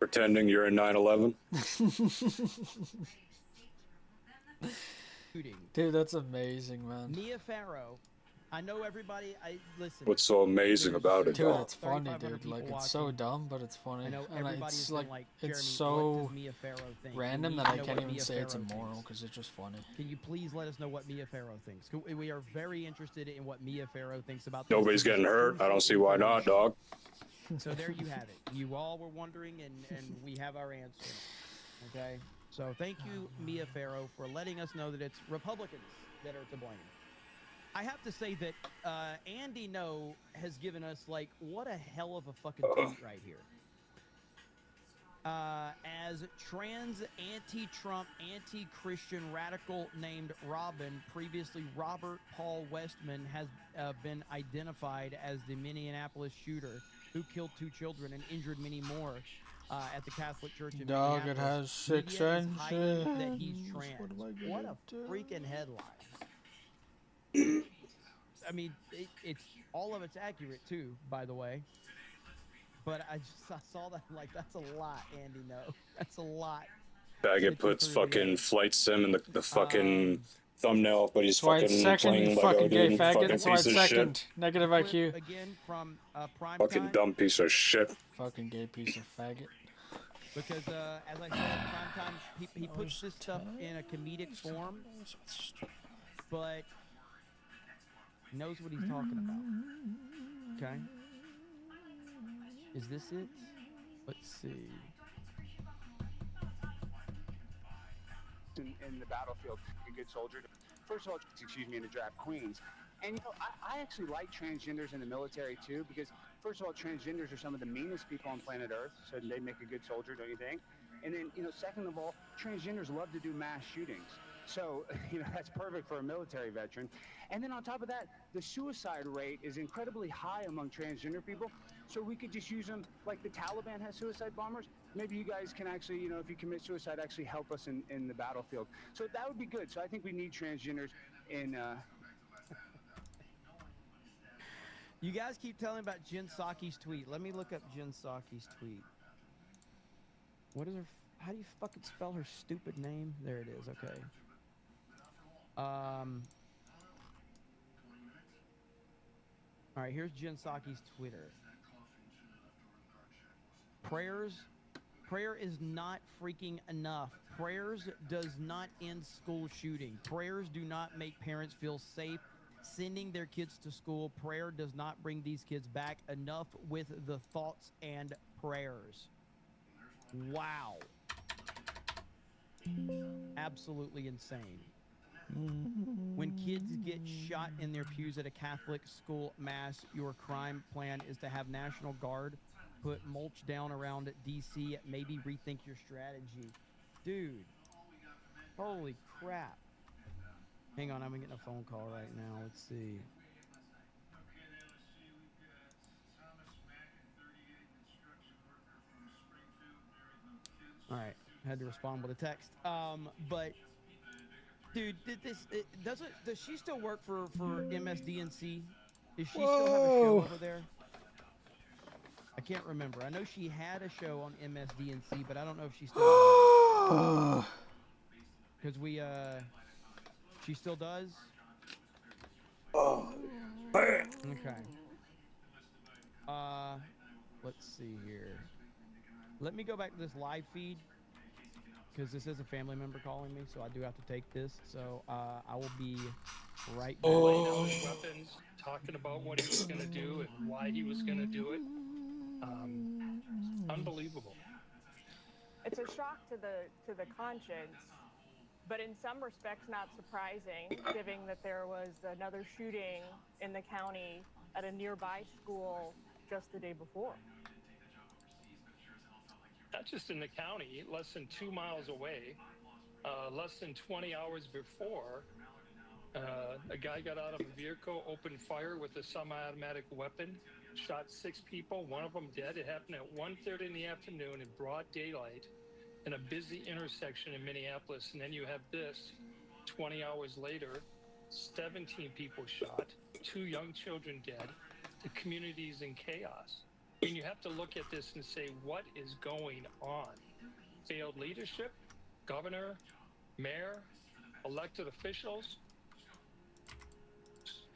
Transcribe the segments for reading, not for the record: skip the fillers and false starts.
Pretending you're in 9/11. Dude, that's amazing, man. Mia Farrow. I know everybody. Listen. What's so amazing about it, Dude, dog? it's funny, dude. Like, it's so dumb, but it's funny. I know and everybody's like, it's Jeremy, what so does Mia Farrow think? random that I can't even say it's immoral because it's just funny. Can you please let us know what Mia Farrow thinks? We are very interested in what Mia Farrow thinks about this. Nobody's getting hurt. I don't see why not, dog. So there you have it. You all were wondering, and we have our answer. Okay? So thank you, Mia Farrow, for letting us know that it's Republicans that are to blame. I have to say that Andy No has given us, like, what a hell of a fucking tweet right here. As trans, anti-Trump, anti-Christian radical named Robin, previously Robert Paul Westman, has been identified as the Minneapolis shooter who killed 2 children and injured many more at the Catholic Church in Dog, Minneapolis. it has 6 engines. That he's trans. What a freaking headline. I mean, it's all of it's accurate too, by the way. But I saw that, like, that's a lot, Andy. No, that's a lot. Faggot puts fucking flight sim in the fucking thumbnail, but he's fucking playing Lego, dude. Fucking piece of shit. Negative IQ. Again from Prime fucking Time. Dumb piece of shit. Fucking gay piece of faggot. Because as I said, Prime Time, he puts this stuff in a comedic form, but knows what he's talking about. Okay. Is this it? Let's see. In the battlefield, a good soldier. First of all, excuse me, in the draft queens. And, you know, I actually like transgenders in the military, too, because, first of all, transgenders are some of the meanest people on planet Earth, so they make a good soldier, don't you think? And then, you know, second of all, transgenders love to do mass shootings. So, you know, that's perfect for a military veteran. And then on top of that, the suicide rate is incredibly high among transgender people. So we could just use them like the Taliban has suicide bombers. Maybe you guys can actually, you know, if you commit suicide, actually help us in the battlefield. So that would be good. So I think we need transgenders in... You guys keep telling about Jen Psaki's tweet. Let me look up Jen Psaki's tweet. What is her... How do you fucking spell her stupid name? There it is. Okay. All right, here's Jen Psaki's Twitter. Prayer is not freaking enough. Prayers does not end school shooting. Prayers do not make parents feel safe sending their kids to school. Prayer does not bring these kids back. Enough with the thoughts and prayers. Wow. Absolutely insane. When kids get shot in their pews at a Catholic school mass, your crime plan is to have National Guard put mulch down around D.C. Maybe rethink your strategy. Dude. Holy crap. Hang on, I'm getting a phone call right now. Let's see. All right. Had to respond with a text. But... Dude, does she still work for MSDNC? Does she still have a show over there? I can't remember. I know she had a show on MSDNC, but I don't know if she still does. Because she still does? Okay. Let's see here. Let me go back to this live feed. Because this is a family member calling me, so I do have to take this. So I will be right back. Laying out his weapons, talking about what he was going to do and why he was going to do it. Unbelievable. It's a shock to the conscience, but in some respects not surprising, given that there was another shooting in the county at a nearby school just the day before. Not just in the county, less than 2 miles away, less than 20 hours before, a guy got out of a vehicle, opened fire with a semi-automatic weapon, shot 6 people, one of them dead. It happened at 1:30 in the afternoon in broad daylight in a busy intersection in Minneapolis. And then you have this, 20 hours later, 17 people shot, 2 young children dead, the community's in chaos. And you have to look at this and say, what is going on? Failed leadership, governor, mayor, elected officials,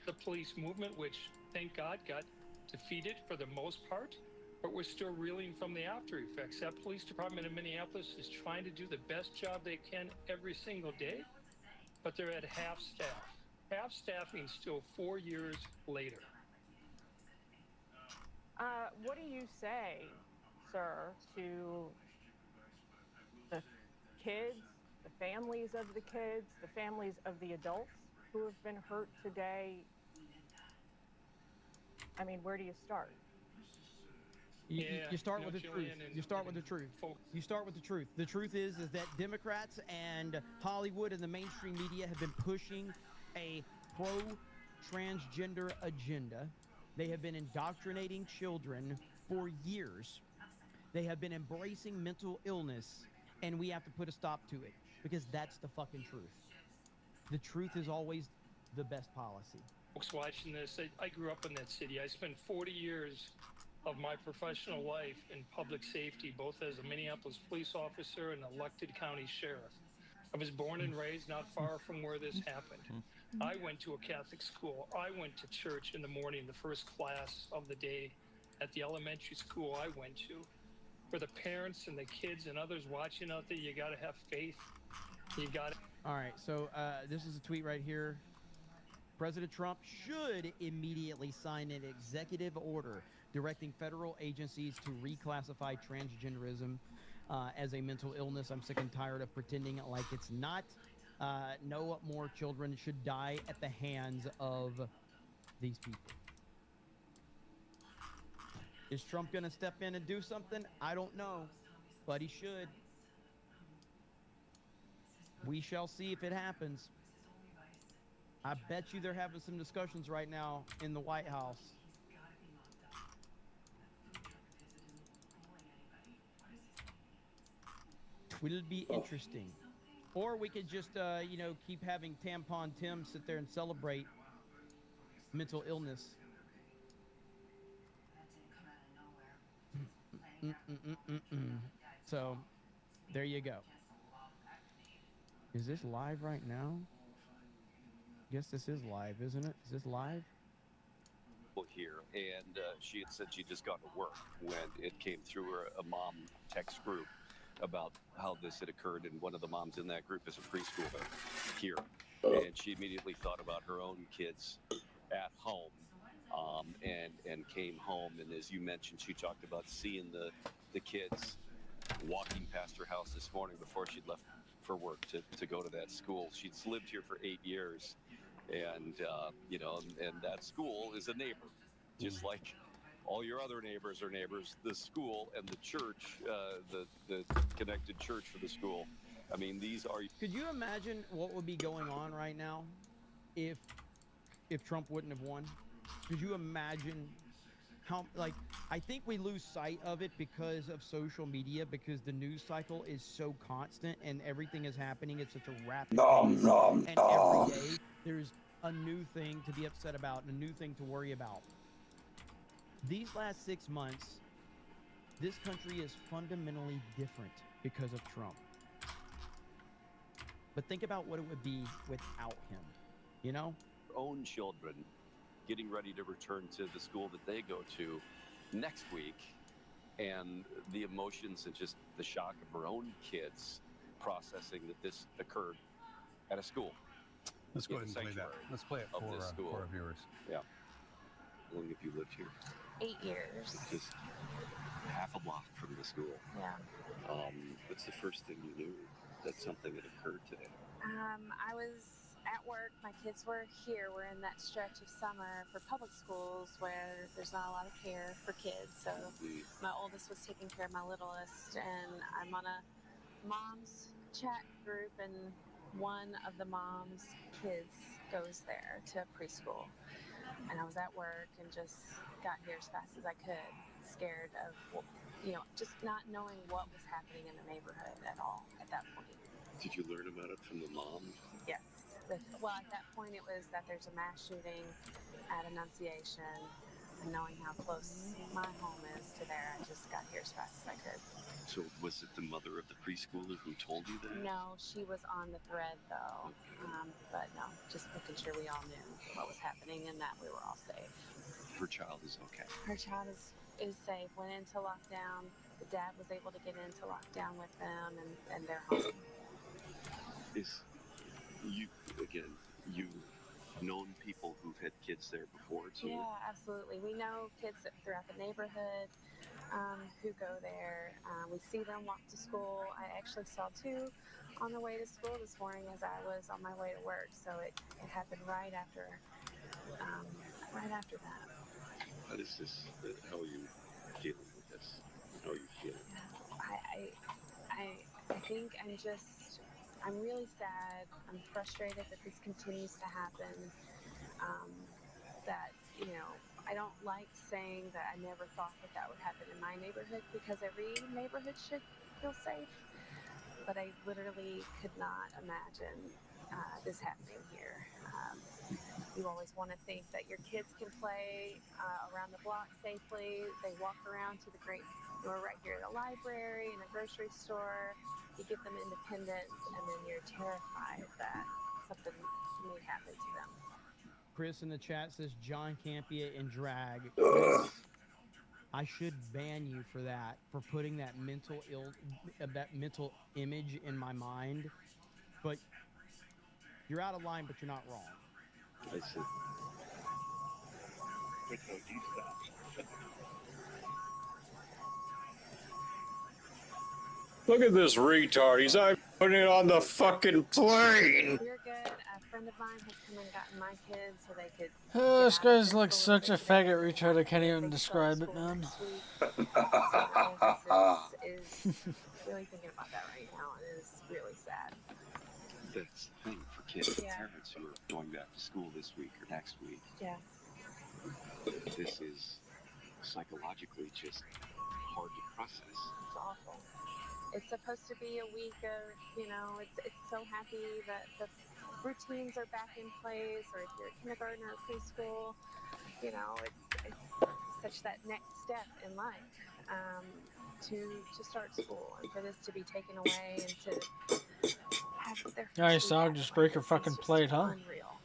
the police movement, which, thank God, got defeated for the most part, but we're still reeling from the after effects. That police department in Minneapolis is trying to do the best job they can every single day, but they're at half staff. Half staffing still 4 years later. What do you say, sir, to the kids, the families of the kids, the families of the adults who have been hurt today? I mean, where do you start? You start with the truth. You start with the truth. You start with the truth. The truth is that Democrats and Hollywood and the mainstream media have been pushing a pro-transgender agenda. They have been indoctrinating children for years. They have been embracing mental illness, and we have to put a stop to it because that's the fucking truth. The truth is always the best policy. Folks watching this, I grew up in that city. I spent 40 years of my professional life in public safety, both as a Minneapolis police officer and elected county sheriff. I was born and raised not far from where this happened. I went to a Catholic school. I went to church in the morning, the first class of the day at the elementary school I went to. For the parents and the kids and others watching out there, you got to have faith. You got to. All right, so this is a tweet right here. President Trump should immediately sign an executive order directing federal agencies to reclassify transgenderism as a mental illness. I'm sick and tired of pretending like it's not. No more children should die at the hands of these people. Is Trump going to step in and do something? I don't know, but he should. We shall see if it happens. I bet you they're having some discussions right now in the White House. It'll be interesting. Or we could just, keep having Tampon Tim sit there and celebrate mental illness. So, there you go. Is this live right now? Guess this is live, isn't it? Is this live? Here, and she had said she'd just gone to work when it came through a mom text group about how this had occurred, and one of the moms in that group is a preschooler here, and she immediately thought about her own kids at home, and came home, and as you mentioned, she talked about seeing the kids walking past her house this morning before she'd left for work to go to that school. She's lived here for 8 years, and and that school is a neighbor, just like all your other neighbors are neighbors. The school and the church, the connected church for the school. I mean, these are. Could you imagine what would be going on right now if Trump wouldn't have won? Could you imagine how, I think we lose sight of it because of social media, because the news cycle is so constant and everything is happening at such a rapid pace. And every day there's a new thing to be upset about and a new thing to worry about. These last 6 months, this country is fundamentally different because of Trump. But think about what it would be without him, you know? Own children getting ready to return to the school that they go to next week, and the emotions and just the shock of her own kids processing that this occurred at a school. Let's go ahead and play that. Let's play it for our viewers. Yeah. How long have you lived here? 8 years. It's just half a block from the school. Yeah. What's the first thing you knew that something had occurred today? I was at work. My kids were here. We're in that stretch of summer for public schools where there's not a lot of care for kids. So my oldest was taking care of my littlest, and I'm on a mom's chat group, and one of the mom's kids goes there to preschool. And I was at work and just got here as fast as I could, scared of, just not knowing what was happening in the neighborhood at all at that point. Did you learn about it from the mom? Yes. Well, at that point it was that there's a mass shooting at Annunciation, and knowing how close my home is to there, I just got here as fast as I could. So was it the mother of the preschooler who told you that? No, she was on the thread though. But no, just making sure we all knew what was happening and that we were all safe. Her child is okay. Her child is safe. Went into lockdown. The dad was able to get into lockdown with them, and they're home. You've known people who've had kids there before too? Yeah, absolutely. We know kids throughout the neighborhood who go there. We see them walk to school. I actually saw two on the way to school this morning as I was on my way to work. So it happened right after that. How is this? How are you dealing with this? How are you feeling? I think I'm really sad. I'm frustrated that this continues to happen. That, I don't like saying that I never thought that would happen in my neighborhood because every neighborhood should feel safe. But I literally could not imagine this happening here. You always want to think that your kids can play around the block safely. They walk around to we're right here at a library and a grocery store. You give them independence, and then you're terrified that something may happen to them. Chris in the chat says John Campia in drag. Chris, I should ban you for that, for putting that mental image in my mind. But you're out of line, but you're not wrong. I see. Look at this retard. He's not putting it on the fucking plane. You're good. A friend of mine has come and gotten my kids so they could. This guy's like such a faggot retard. I can't even describe it, man. Is really thinking about that right now. It is really sad. That's the thing for kids and parents who are going back to school this week or next week. Yeah. This is psychologically just hard to process. It's awful. It's supposed to be a week of, it's so happy that the routines are back in place, or if you're a kindergarten or preschool, it's such that next step in life to start school, and for this to be taken away and to have their Nice dog, just break your fucking plate, huh? Unreal.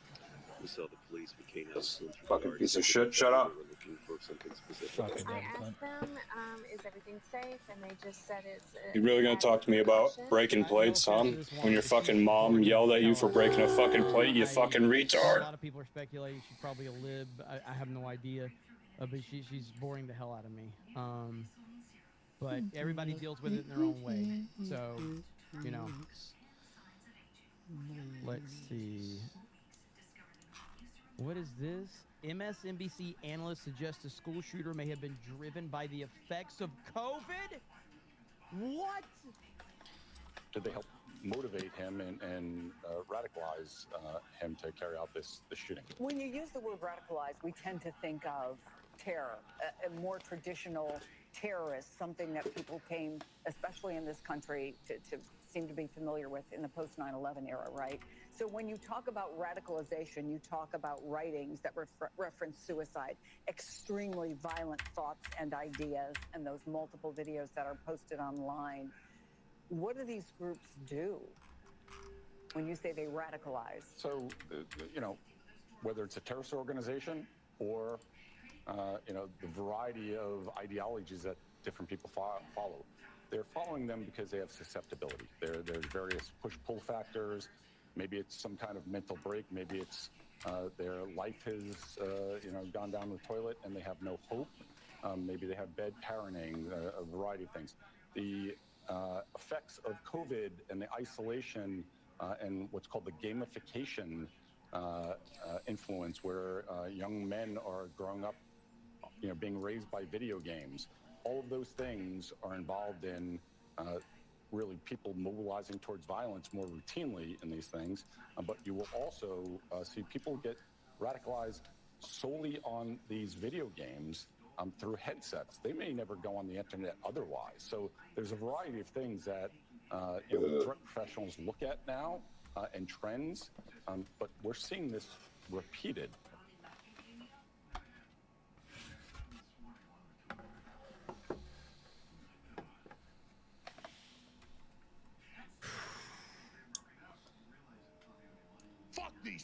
We saw the police with canines. Fucking piece of shit. Shut up. Fucking I asked them, is everything safe? And they just said it's... You really gonna talk to me about breaking plates, huh? When your fucking mom yelled at you for breaking a fucking plate, you fucking retard. A lot of people are speculating she's probably a lib. I have no idea. But she's boring the hell out of me. But everybody deals with it in their own way. So, let's see. What is this? MSNBC analyst suggests a school shooter may have been driven by the effects of COVID? What? Did they help motivate him and radicalize him to carry out this shooting? When you use the word radicalize, we tend to think of terror, a more traditional terrorist, something that people came, especially in this country, to seem to be familiar with in the post 9/11 era, right? So when you talk about radicalization, you talk about writings that reference suicide, extremely violent thoughts and ideas, and those multiple videos that are posted online. What do these groups do when you say they radicalize? So, whether it's a terrorist organization or, the variety of ideologies that different people follow, they're following them because they have susceptibility. There's various push-pull factors. Maybe it's some kind of mental break. Maybe it's their life has, gone down the toilet and they have no hope. Maybe they have bad parenting, a variety of things. The effects of COVID and the isolation and what's called the gamification influence, where young men are growing up, being raised by video games. All of those things are involved in really people mobilizing towards violence more routinely in these things. But you will also see people get radicalized solely on these video games through headsets. They may never go on the internet otherwise. So there's a variety of things that threat professionals look at now and trends, but we're seeing this repeated.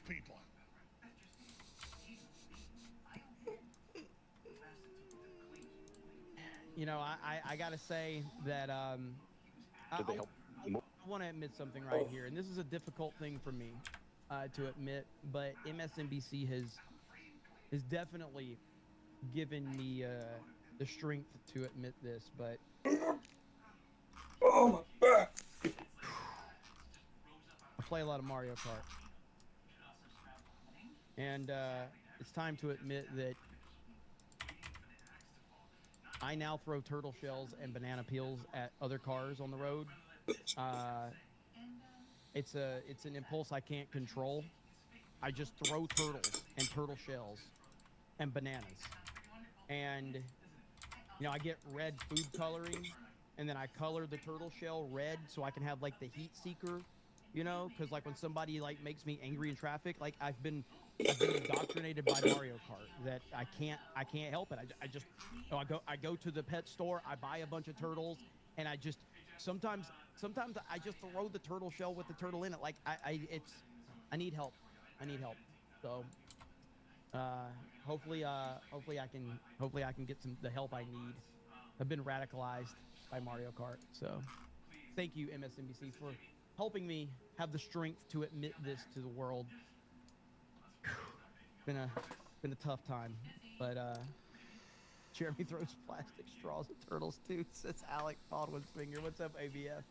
people. You know, I gotta say that Did they help? I want to admit something right here, and this is a difficult thing for me to admit, but MSNBC has definitely given me the strength to admit this. But oh my back! I play a lot of Mario Kart, and it's time to admit that I now throw turtle shells and banana peels at other cars on the road. It's an impulse I can't control. I just throw turtles and turtle shells and bananas. And you know, I get red food coloring, and then I color the turtle shell red so I can have like the heat seeker, you know, because like when somebody like makes me angry in traffic, like I've been indoctrinated by Mario Kart that I can't help it. I just you know, I go to the pet store, I buy a bunch of turtles, and I just sometimes I just throw the turtle shell with the turtle in it. Like I need help. I need help. So hopefully I can get the help I need. I've been radicalized by Mario Kart. So thank you, MSNBC, for helping me have the strength to admit this to the world. Been a tough time, but Jeremy throws plastic straws at turtles too, says Alec Baldwin's finger. What's up, ABF?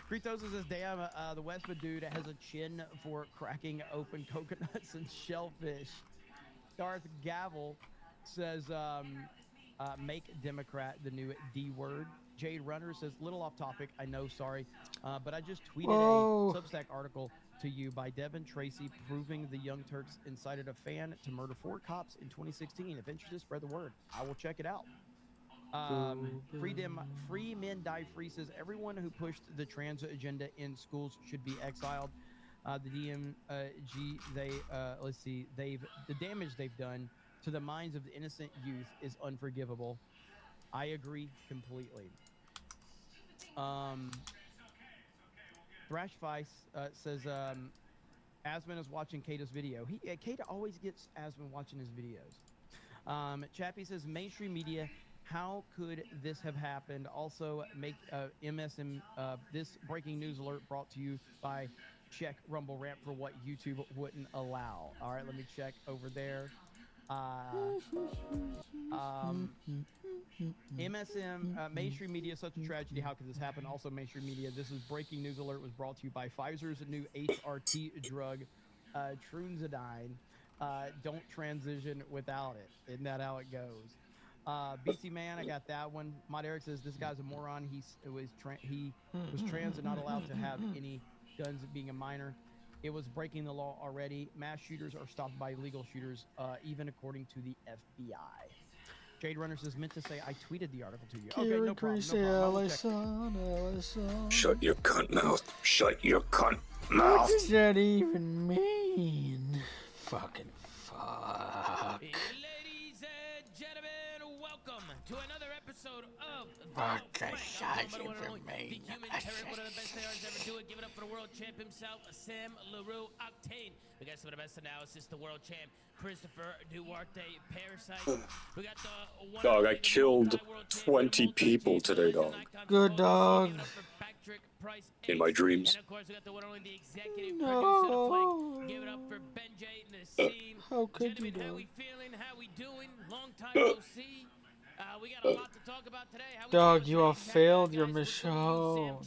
Kritosa says, damn, the Westman dude has a chin for cracking open coconuts and shellfish. Darth Gavel says, make Democrat the new D word. Jade Runner says, little off topic, I know, sorry, but I just tweeted a Substack article to you by Devin Tracy proving the Young Turks incited a fan to murder 4 cops in 2016. If interested, spread the word. I will check it out. Free Men Die Free says everyone who pushed the trans agenda in schools should be exiled. The DMG, the damage they've done to the minds of the innocent youth is unforgivable. I agree completely. Thrash Vice says Asman is watching Kata's video. Kata always gets Asman watching his videos. Chappie says mainstream media. How could this have happened? Also, make MSM this breaking news alert brought to you by Check Rumble Ramp for what YouTube wouldn't allow. All right, let me check over there. MSM mainstream media such a tragedy. How could this happen? Also, mainstream media. This is breaking news alert was brought to you by Pfizer's new HRT drug, Trunzadine. Don't transition without it. Isn't that how it goes? BC Man, I got that one. Mod Eric says this guy's a moron. He was trans and not allowed to have any guns being a minor. It was breaking the law already. Mass shooters are stopped by legal shooters, even according to the FBI. Jade Runner says, meant to say I tweeted the article to you. Okay, no problem. Shut your cunt mouth. Shut your cunt mouth. What does that even mean? Fucking fuck. Ladies and gentlemen, welcome to another episode of Fucking shut the Human Terror, one of the best players ever do it. Give it up for the world champ himself, Sam LaRue Octane. We got some of the best analysis, the world champ, Christopher Duarte Parasite. We got the one dog, I killed 20 people today, dog. Good dog. In my dreams. And of course, we got the one only the executive producer of the flank. Give it up for Ben J in the scene. How could you, how we feeling? How we doing? Long time no see. We got a lot to talk about today. Dog, you have failed your mission. Sam,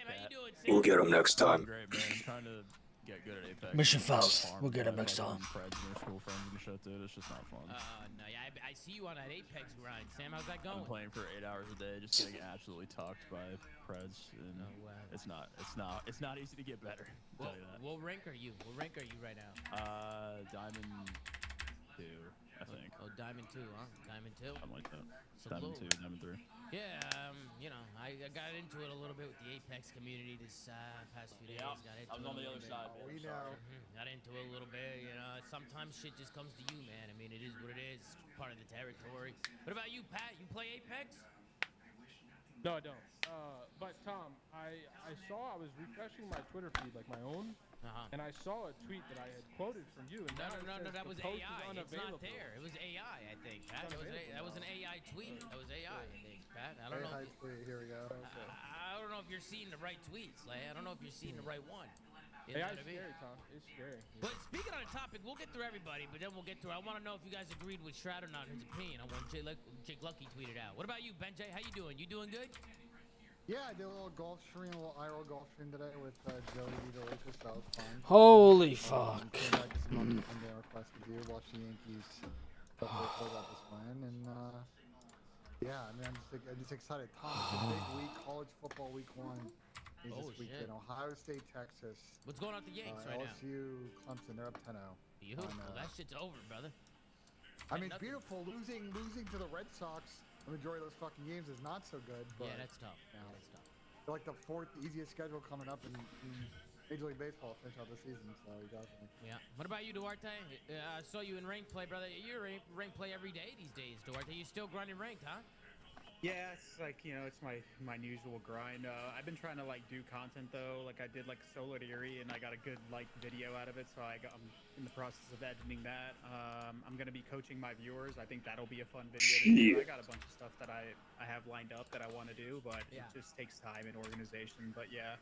how you doing, Sam? We'll get him next time. Great, man. I'm trying to get good at Apex. Mission failed. We'll get him next time. Preds and their school friends and shit, dude. It's just not fun. No, yeah, I see you on that Apex grind, Sam. How's that going? I'm playing for 8 hours a day, just getting absolutely tucked by Preds, and it's not easy to get better. I'll tell you that. What rank are you? What rank are you right now? Diamond 2, I think. Oh, Diamond 2, huh? Diamond 2. Something like that. Salute. Diamond 2, Diamond 3. Yeah, you know, I got into it a little bit with the Apex community this past few days. Got into I was on the other side. We know. Got into it a little bit, you know. Sometimes shit just comes to you, man. I mean, it is what it is. It's part of the territory. What about you, Pat? You play Apex? No, I don't. But Tom, I saw I was refreshing my Twitter feed, like my own, And I saw a tweet that I had quoted from you. And No, that was AI. It's not there. It was AI, I think, Pat. That was an AI tweet. That was AI, I think, Pat. I don't know. Tweet. Here we go. Okay. I don't know if you're seeing the right tweets, Slay. I don't know if you're seeing the right one. AI is scary, Tom. It's scary. But speaking on the topic, we'll get through everybody, but then we'll get through. I want to know if you guys agreed with Shroud or not, his opinion on what Jake Lucky tweeted out. What about you, Benjay? How you doing? You doing good? Yeah, I did a little golf stream, a little IRL golf stream today with Joey DeLucas. That was fun. Holy fuck. Came back to some Monday request to do, watch the Yankees pull out this win, and yeah, I mean, I'm just excited. Tom, it's a big week. College football week 1 is this weekend. Ohio State, Texas. What's going on with the Yanks right now? LSU, Clemson, they're up 10-0. Beautiful. That shit's over, brother. I mean, it's beautiful. Losing to the Red Sox, the majority of those fucking games is not so good. But, yeah, that's tough. That's tough. They're like the 4th easiest schedule coming up in Major League Baseball to finish out the season, so you definitely. Yeah. What about you, Duarte? I saw you in rank play, brother. You're rank play every day these days, Duarte. You still grinding ranked, huh? Yeah, it's like, you know, it's my usual grind. I've been trying to like do content though. Like I did like Solo Erie and I got a good like video out of it, so I'm in the process of editing that. I'm gonna be coaching my viewers. I think that'll be a fun video to do. I got a bunch of stuff that I have lined up that I want to do, but it just takes time and organization. But yeah,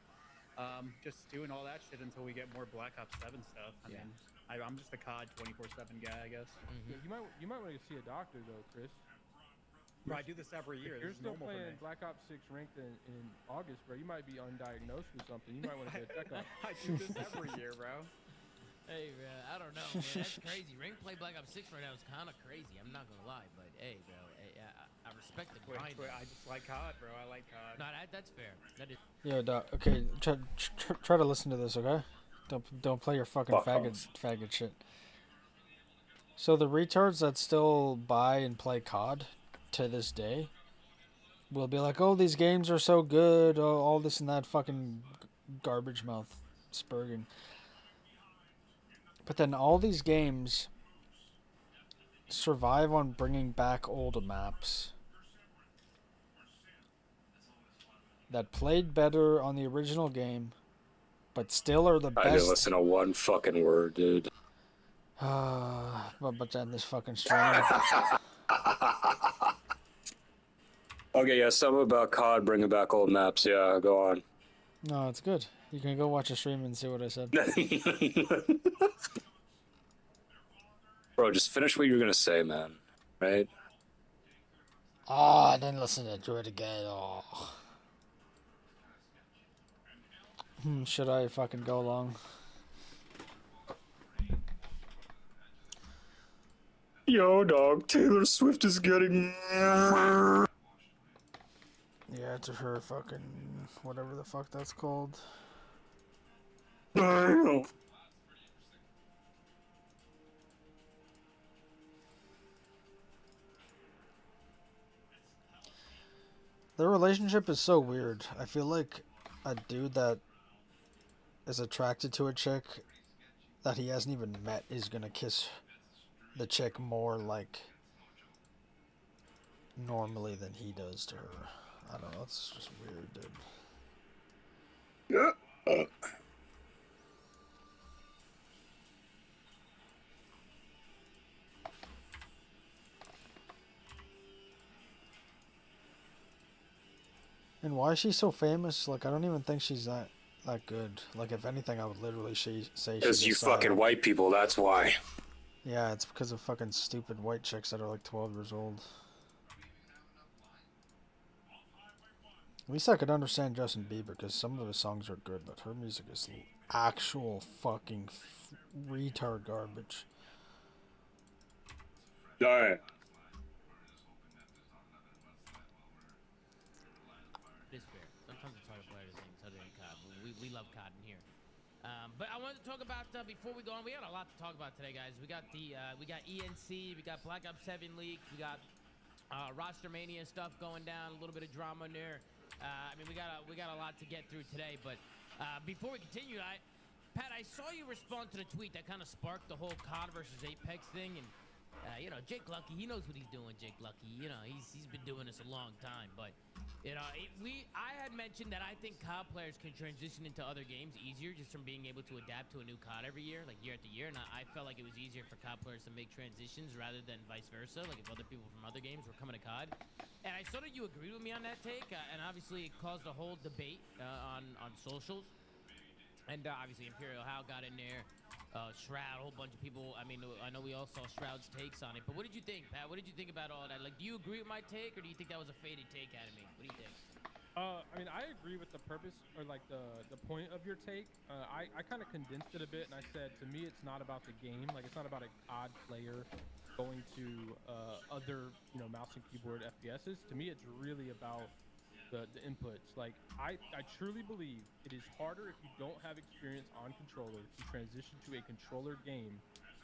just doing all that shit until we get more Black Ops 7 stuff. I mean, I'm just a COD 24/7 guy, I guess. Yeah, you might want to see a doctor though, Chris. Bro, I do this every year. If you're still playing Black Ops 6 ranked in August, bro, you might be undiagnosed with something. You might want to get a checkup. I do this every year, bro. Hey, I don't know, man. That's crazy. Rank play Black Ops 6 right now is kind of crazy. I'm not gonna lie, but hey, bro, I respect the grind. I just like COD, bro. I like COD. No, that's fair. That is. Yeah, Doc. Okay, try to listen to this, okay? Don't play your fucking faggot shit. So the retards that still buy and play COD to this day will be like, oh, these games are so good, oh, all this and that fucking garbage mouth spurging. But then all these games survive on bringing back old maps that played better on the original game, but still are the best. I didn't listen to one fucking word, dude. But end this fucking stream. Okay, yeah, something about COD bringing back old maps. Yeah, go on. No, it's good. You can go watch a stream and see what I said. Bro, just finish what you were gonna say, man. Right? Oh, I didn't listen to it again. Oh. Should I fucking go along? Yo, dog, Taylor Swift is getting... Yeah, to her fucking... whatever the fuck that's called. Damn. Their relationship is so weird. I feel like a dude that is attracted to a chick that he hasn't even met is gonna kiss the chick more like normally than he does to her. I don't know, it's just weird, dude. Yeah. And why is she so famous? Like, I don't even think she's that good. Like, if anything, I would literally say she's because you fucking white people, that's why. Yeah, it's because of fucking stupid white chicks that are like 12 years old. At least I could understand Justin Bieber because some of his songs are good, but her music is actual fucking retard garbage. Alright. It is fair. Sometimes it's hard to play other things other than COD. We love COD in here. But I wanted to talk about before we go on. We got a lot to talk about today, guys. We got ENC, we got Black Ops 7 leaks, we got roster mania stuff going down, a little bit of drama in there. I mean, we got a lot to get through today. But before we continue, Pat, I saw you respond to the tweet that kind of sparked the whole COD versus Apex thing, and You know, Jake Lucky, he knows what he's doing. Jake Lucky, you know, he's been doing this a long time. But you know, I had mentioned that I think COD players can transition into other games easier just from being able to adapt to a new COD every year, like year after year. And I felt like it was easier for COD players to make transitions rather than vice versa. Like if other people from other games were coming to COD. And I saw that you agreed with me on that take, and obviously it caused a whole debate on socials. And obviously Imperial Hal got in there. Shroud, a whole bunch of people. I mean, I know we all saw Shroud's takes on it. But what did you think, Pat? What did you think about all that? Like, do you agree with my take, or do you think that was a faded take out of me? What do you think? I mean, I agree with the purpose or like the point of your take. I kind of condensed it a bit, and I said to me, it's not about the game. Like, it's not about a COD player going to other, you know, mouse and keyboard FPSs. To me, it's really about the inputs. Like, I truly believe it is harder if you don't have experience on controller to transition to a controller game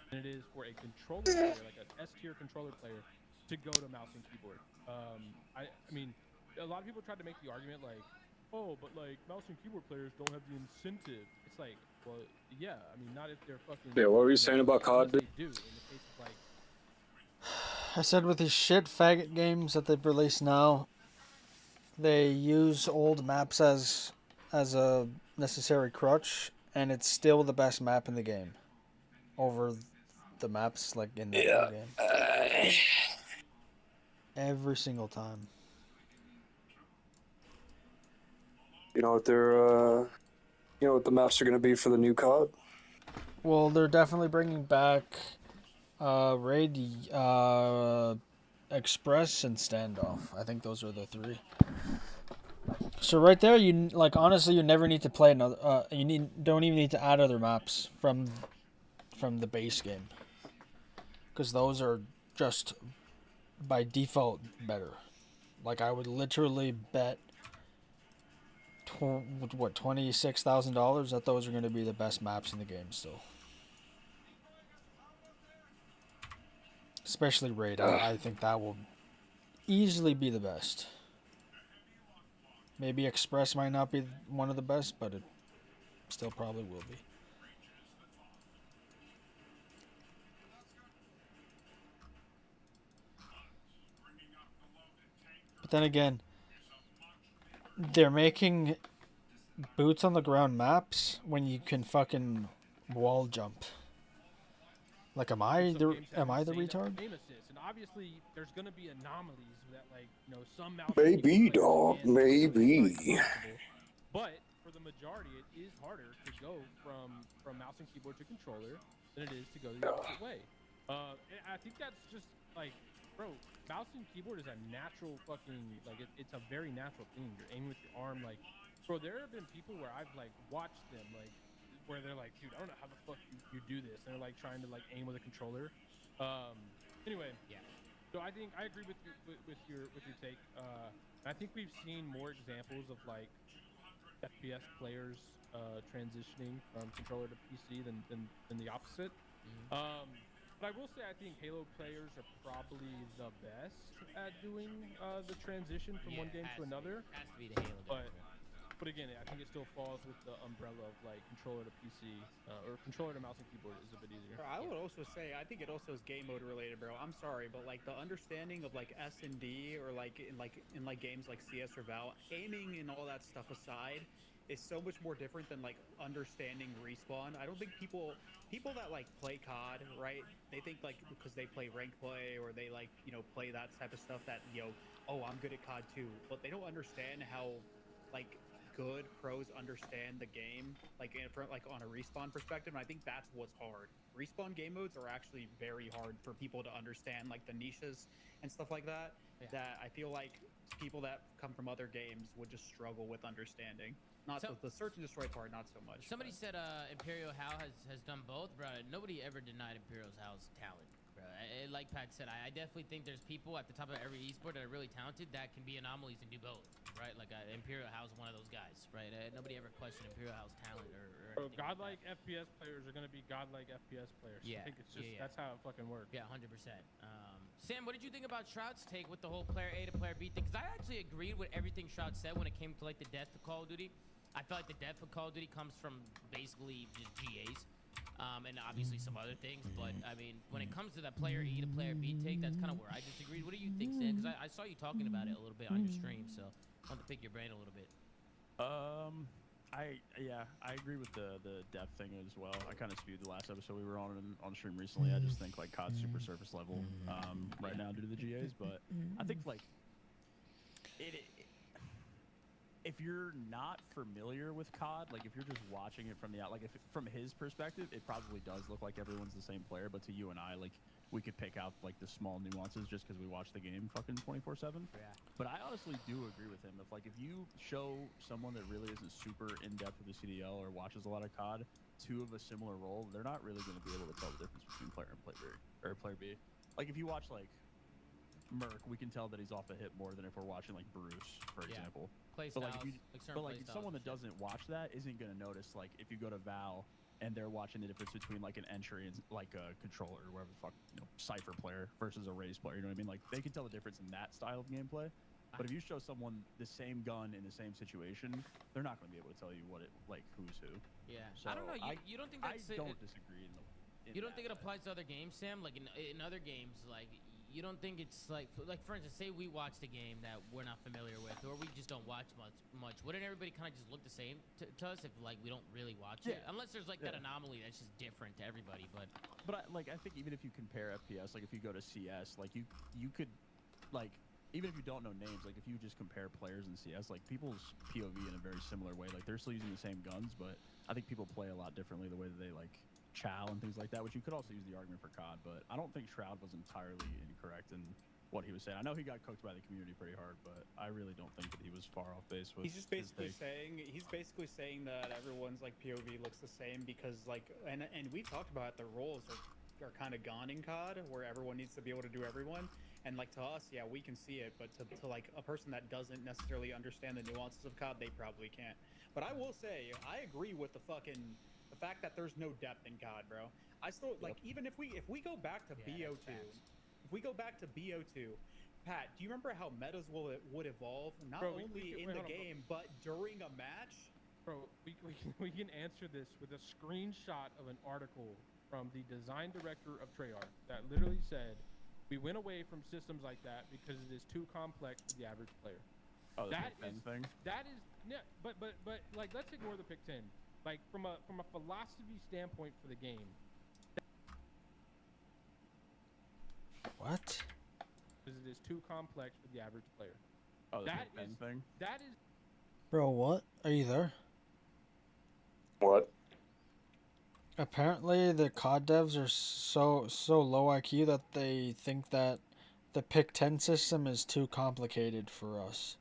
than it is for a controller player, like an S tier controller player, to go to mouse and keyboard. I mean, a lot of people tried to make the argument like, oh, but like mouse and keyboard players don't have the incentive. It's like, well, yeah, I mean, not if they're fucking. Yeah, what were you saying about COD? They do in the case of like. I said with these shit faggot games that they've released now, they use old maps as a necessary crutch, and it's still the best map in the game over the maps like in the game. Every single time. You know what you know what the maps are gonna be for the new COD? Well, they're definitely bringing back Raid, Express, and Standoff. I think those are the three. So right there, you like honestly, you never need to play another. Don't even need to add other maps from the base game, because those are just by default better. Like I would literally bet $26,000 that those are going to be the best maps in the game still. Especially Raid, I think that will easily be the best. Maybe Express might not be one of the best, but it still probably will be. But then again, they're making boots on the ground maps when you can fucking wall jump. Like, am I the retard? Aim assist, and obviously there's gonna be anomalies that, like, you know, some mouse. Maybe, dog. Maybe. But for the majority, it is harder to go from mouse and keyboard to controller than it is to go the opposite way. I think that's just like, bro, mouse and keyboard is a natural fucking like it's a very natural thing. You're aiming with your arm, like, bro. There have been people where I've like watched them like. Where they're like, dude, I don't know how the fuck you do this. And they're like trying to like aim with a controller. Anyway, yeah. So I think I agree with your take. I think we've seen more examples of like FPS players transitioning from controller to PC than the opposite. But I will say I think Halo players are probably the best at doing the transition from one game to another. Has to be the Halo. But again, I think it still falls with the umbrella of like controller to PC or controller to mouse and keyboard is a bit easier. I would also say I think it also is game mode related, bro. I'm sorry, but like the understanding of like S&D or like in games like CS or Val, aiming and all that stuff aside is so much more different than like understanding respawn. I don't think people that like play COD, right? They think like because they play rank play or they like, you know, play that type of stuff that, you know, oh, I'm good at COD too, but they don't understand how like good pros understand the game like on a respawn perspective, and I think that's what's hard. Respawn game modes are actually very hard for people to understand, like the niches and stuff like that. That I feel like people that come from other games would just struggle with understanding. Not the search and destroy part, not so much. Somebody said Imperial Hal has done both, bro. Nobody ever denied Imperial Hal's talent, bro. Like Pat said, I definitely think there's people at the top of every esport that are really talented that can be anomalies and do both, right? Like Imperial Hal's one of those guys, right? Nobody ever questioned Imperial Hal's talent or godlike FPS players are gonna be godlike FPS players. Yeah, I think it's just that's how it fucking works. Yeah, 100%. Sam, what did you think about Shroud's take with the whole player A to player B thing? Because I actually agreed with everything Shroud said when it came to like the death of Call of Duty. I feel like the death of Call of Duty comes from basically just GAs. and obviously some other things. But I mean, when it comes to that player E to player B take, that's kind of where I disagree. What do you think, Sam? Because I saw you talking about it a little bit on your stream, so I want to pick your brain a little bit. I agree with the depth thing as well. I kind of spewed the last episode we were on stream recently. I just think like COD's super surface level right now due to the GAs, but I think like if you're not familiar with COD, like if you're just watching it from the from his perspective, it probably does look like everyone's the same player, but to you and I, like we could pick out like the small nuances just because we watch the game fucking 24/7. Yeah. But I honestly do agree with him. If you show someone that really isn't super in depth with the CDL or watches a lot of COD two of a similar role, they're not really going to be able to tell the difference between player A and player B. Like if you watch like Merc, we can tell that he's off a hit more than if we're watching like Bruce, for example. But like someone that doesn't watch that isn't going to notice, like if you go to Val and they're watching the difference between like an entry and like a controller or whatever the fuck, Cypher player versus a Raze player, you know what I mean? Like they can tell the difference in that style of gameplay. But if you show someone the same gun in the same situation, they're not going to be able to tell you who's who. Yeah. So I don't know. You don't think that's I don't disagree you don't think it applies to other games, Sam? Like in other games, like you don't think it's like for instance, say we watched a game that we're not familiar with, or we just don't watch much. Wouldn't everybody kind of just look the same to us if like we don't really watch it? Unless there's like that anomaly that's just different to everybody. But I think even if you compare FPS, like if you go to CS, like you could like. Even if you don't know names, like if you just compare players in CS, like people's POV in a very similar way, like they're still using the same guns, but I think people play a lot differently the way that they like chow and things like that, which you could also use the argument for COD, but I don't think Shroud was entirely incorrect in what he was saying. I know he got cooked by the community pretty hard, but I really don't think that he was far off base with he's basically saying that everyone's like POV looks the same because like and we talked about the roles are kind of gone in COD where everyone needs to be able to do everyone. And like to us, yeah, we can see it, but to like a person that doesn't necessarily understand the nuances of COD, they probably can't. But I will say, I agree with the fact that there's no depth in COD, bro. I still like even if we go back to BO2, Pat, do you remember how metas would evolve not only in the game but during a match? Bro, we can answer this with a screenshot of an article from the design director of Treyarch that literally said, we went away from systems like that because it is too complex for the average player. Oh, the Pick 10 thing? That is yeah, but like let's ignore the Pick 10. Like from a philosophy standpoint for the game. What? Because it is too complex for the average player. Oh, the Pick 10 thing? That is. Bro, what? Are you there? What? Apparently, the COD devs are so low IQ that they think that the Pick 10 system is too complicated for us.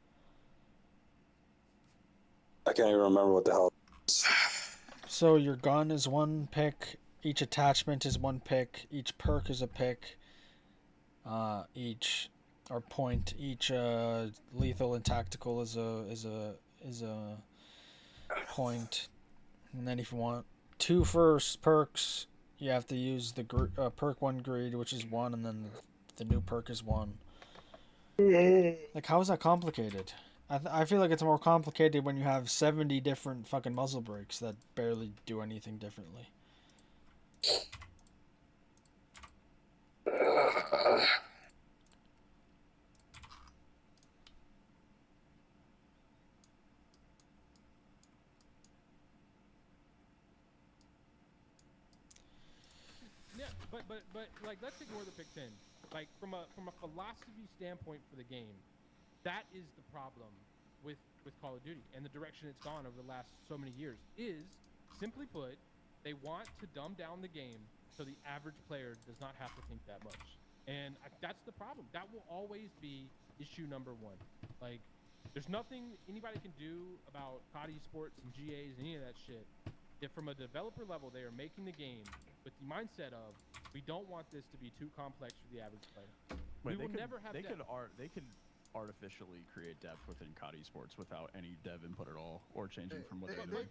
I can't even remember what the hell it is. So your gun is one pick, each attachment is one pick, each perk is a pick, each lethal and tactical is a point, and then if you want 2 first perks, you have to use the perk 1 greed, which is 1, and then the new perk is 1. Like, how is that complicated? I feel like it's more complicated when you have 70 different fucking muzzle brakes that barely do anything differently. But like let's ignore the Pick 10. Like from a philosophy standpoint for the game, that is the problem with Call of Duty and the direction it's gone over the last so many years. Is simply put, they want to dumb down the game so the average player does not have to think that much. And that's the problem. That will always be issue number 1. Like, there's nothing anybody can do about COD esports and GAs and any of that shit. If from a developer level they are making the game with the mindset of, we don't want this to be too complex for the average player. Wait, they could artificially create depth within COD esports without any dev input at all, or changing from what they do.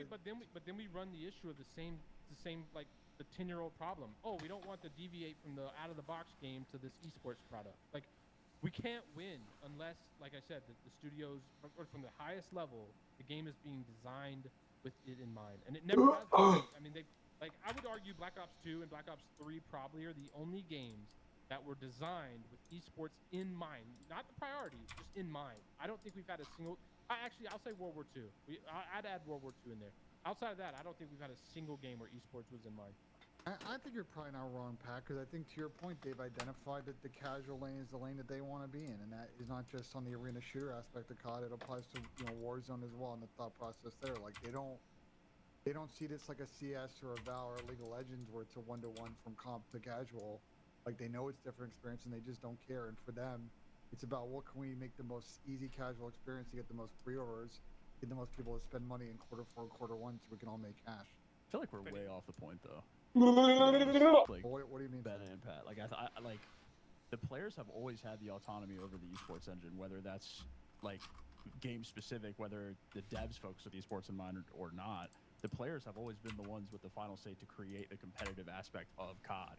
But then we run the issue of the same like the 10-year-old problem. Oh, we don't want to deviate from the out of the box game to this esports product. Like, we can't win unless, like I said, the studios from the highest level, the game is being designed with it in mind, and it never has been. I mean, Like, I would argue Black Ops 2 and Black Ops 3 probably are the only games that were designed with esports in mind, not the priority, just in mind. I don't think we've had a single. I'll say World War II. I'd add World War II in there. Outside of that, I don't think we've had a single game where esports was in mind. I think you're probably not wrong, Pat, because I think to your point, they've identified that the casual lane is the lane that they want to be in, and that is not just on the arena shooter aspect of COD. It applies to Warzone as well, and the thought process there. Like they don't see this like a CS or a Val or a League of Legends where it's a 1-to-1 from comp to casual. Like they know it's different experience and they just don't care. And for them, it's about what can we make the most easy casual experience to get the most pre-orders, get the most people to spend money in Q4 and Q1 so we can all make cash. I feel like we're way off the point though. Like, what do you mean? Ben and Pat, like I like the players have always had the autonomy over the esports engine, whether that's like game specific, whether the devs focus with esports in mind or not. The players have always been the ones with the final say to create the competitive aspect of COD.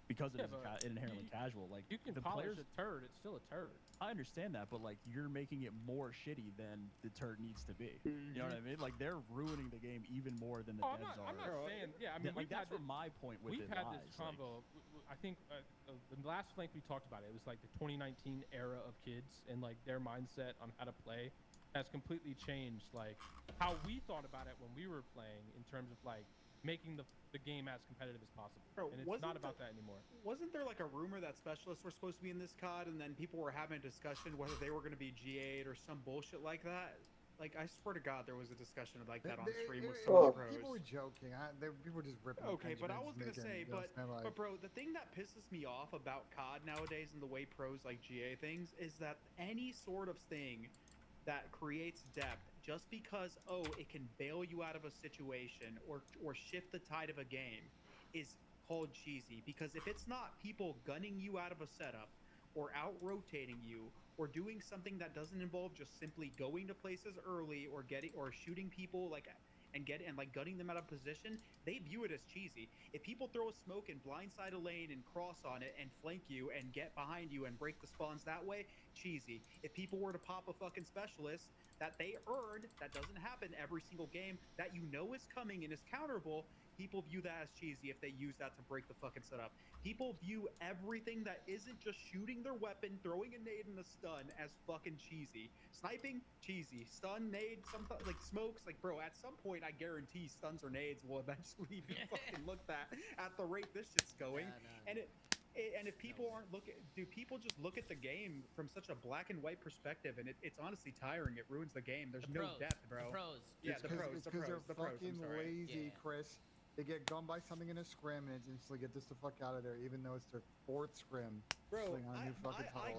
Because it is inherently casual. Like you can the polish players, a turd, it's still a turd. I understand that, but like you're making it more shitty than the turd needs to be. You know what I mean? Like they're ruining the game even more than the devs are. I'm not saying. Yeah, I mean, like that's where my point with we've had this combo. I think the last flank we talked about it was like the 2019 era of kids and like their mindset on how to play has completely changed. Like how we thought about it when we were playing in terms of like making the game as competitive as possible. Bro, and it's not about that anymore. Wasn't there like a rumor that specialists were supposed to be in this COD, and then people were having a discussion whether they were going to be G8 or some bullshit like that? Like, I swear to God, there was a discussion like that on stream with some of the pros. People were joking. People were just ripping. Okay, but I was gonna say, but bro, the thing that pisses me off about COD nowadays and the way pros like GA things is that any sort of thing that creates depth just because it can bail you out of a situation or shift the tide of a game is called cheesy. Because if it's not people gunning you out of a setup or out rotating you or doing something that doesn't involve just simply going to places early or shooting people and gunning them out of position, they view it as cheesy. If people throw a smoke and blindside a lane and cross on it and flank you and get behind you and break the spawns that way, cheesy. If people were to pop a fucking specialist that they earned, that doesn't happen every single game, that you know is coming and is counterable, people view that as cheesy if they use that to break the fucking setup. People view everything that isn't just shooting their weapon, throwing a nade and a stun as fucking cheesy. Sniping, cheesy. Stun, nade, like smokes, like bro, at some point I guarantee stuns or nades will eventually be fucking looked at the rate this shit's going. And if people aren't looking, do people just look at the game from such a black and white perspective, and it's honestly tiring. It ruins the game. There's no depth, bro. The pros. Yeah, the pros. Because they're fucking lazy, Chris. They get gunned by something in a scrim and instantly get this the fuck out of there, even though it's their 4th scrim. Bro,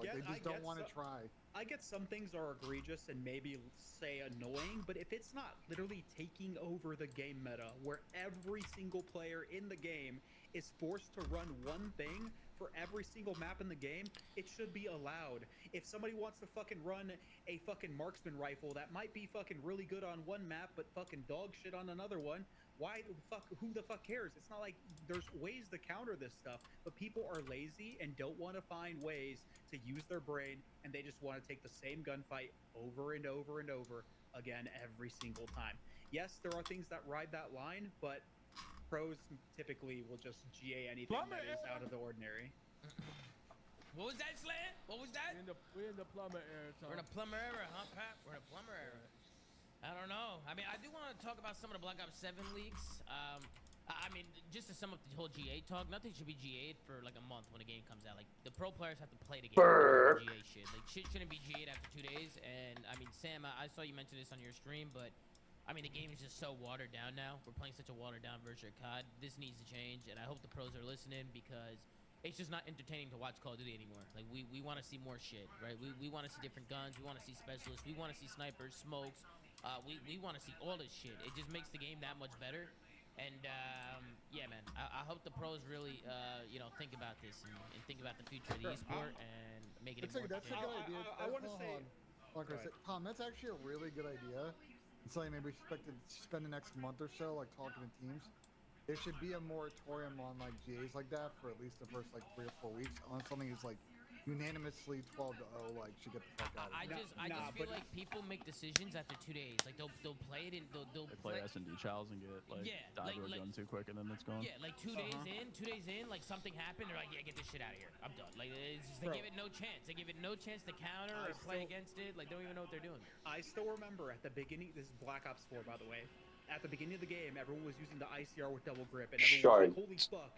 they just don't want to try. I get some things are egregious and maybe say annoying, but if it's not literally taking over the game meta where every single player in the game is forced to run one thing for every single map in the game, it should be allowed. If somebody wants to fucking run a fucking marksman rifle that might be fucking really good on one map but fucking dog shit on another one, who the fuck cares? It's not like there's ways to counter this stuff, but people are lazy and don't want to find ways to use their brain, and they just want to take the same gunfight over and over and over again every single time. Yes, there are things that ride that line, but pros typically will just GA anything that is out of the ordinary. What was that, Slant? What was that? We're in the plumber era, Tom. We're in the plumber era, huh, Pat? We're in the plumber era. I don't know. I mean, I do want to talk about some of the Black Ops 7 leaks. I mean, just to sum up the whole G8 talk, nothing should be G8 for like a month when a game comes out. Like, the pro players have to play the game. G8 shit. Like, shit shouldn't be G8 after 2 days. And, I mean, Sam, I saw you mention this on your stream, but, I mean, the game is just so watered down now. We're playing such a watered down version of COD. This needs to change, and I hope the pros are listening because it's just not entertaining to watch Call of Duty anymore. Like, we want to see more shit, right? We want to see different guns. We want to see specialists. We want to see snipers, smokes. We want to see all this shit. It just makes the game that much better. And, yeah, man, I hope the pros really, think about this and think about the future of the esport and make it more That's a good idea. I want to say... Tom, that's actually a really good idea. It's something maybe we expect to spend the next month or so, like, talking to teams. There should be a moratorium on, like, GAs like that for at least the first, like, 3 or 4 weeks, unless something is, like, unanimously 12-0, like, should get the fuck out of I here. just feel like people make decisions after 2 days. Like they'll play it and they'll play S&D Chals and get dive to a gun too quick and then it's gone. Yeah, like 2 days in, like something happened. They're like, yeah, get this shit out of here. I'm done. Like it's just, they give it no chance. They give it no chance to counter or play against it. Like they don't even know what they're doing. I still remember at the beginning. This is Black Ops 4, by the way. At the beginning of the game, everyone was using the ICR with double grip, and everyone was like, "Holy fuck,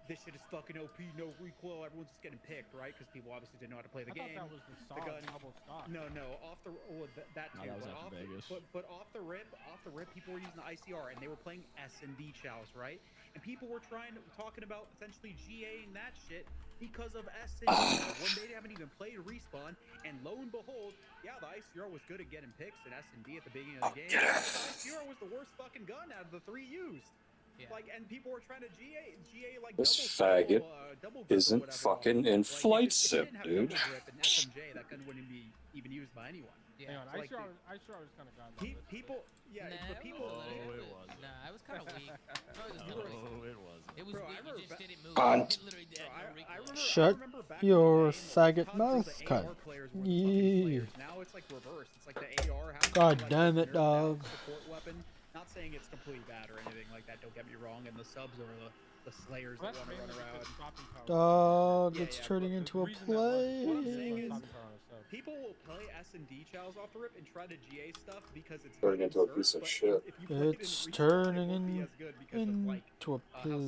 this shit is fucking OP, no recoil." Everyone's just getting picked, right? Because people obviously didn't know how to play the game. Thought that was the gun. Double stock. No, off the that too. No, that was after Vegas. But off the rip, people were using the ICR, and they were playing S&D Chows, right? And people were talking about potentially GAing that shit because of S&D when they haven't even played Respawn. And lo and behold, yeah, the ICR was good at getting picks in S&D at the beginning of the game. The ICR was the worst fucking gun out of the 3 used. Yeah. Like, and people were trying to GA like this faggot isn't fucking in flight sim, dude. SMJ, that gun wouldn't be even used by anyone. Yeah, hang on. Like ICR was kind of gone. People, yeah, but people. It was. Nah, it was kind of weak. It was. It was weak. You just didn't move. Cunt. Shut your faggot mouth, cunt. Yeah. Now it's like reversed. It's like the AR. God damn it, dog. Support weapon. Not saying it's completely bad or anything like that. Don't get me wrong. And the subs are the slayers that want to run around. Dog, it's turning into a play. What I'm saying is, people will play S&D Chows off the rip and try to GA stuff because it's turning into a piece of shit. It's turning into a play.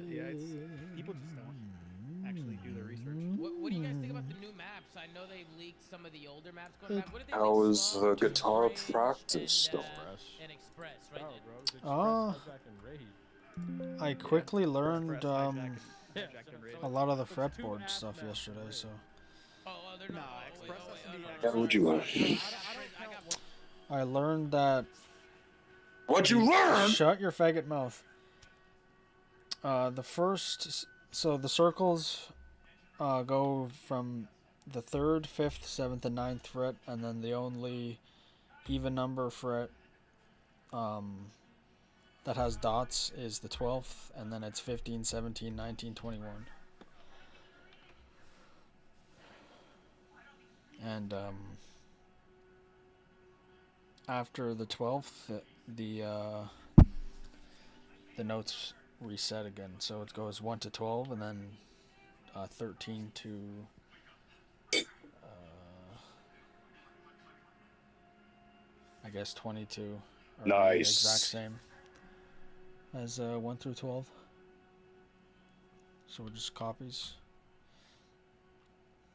Yeah, people just don't actually do their research. What do you guys think about the new maps? I know they've leaked some of the older maps going back. What did they How was the guitar practice stuff? And Express, right? I quickly learned a lot of the fretboard stuff yesterday, so. Yeah, what'd you learn? I learned that. What'd you learn? Shut your faggot mouth. So the circles go from the 3rd, 5th, 7th, and 9th fret, and then the only even number fret that has dots is the 12th, and then it's 15, 17, 19, 21. And after the 12th, the notes reset again, so it goes 1 to 12, and then 13 to I guess 22. Nice. The exact same as 1 through 12. So we're just copies.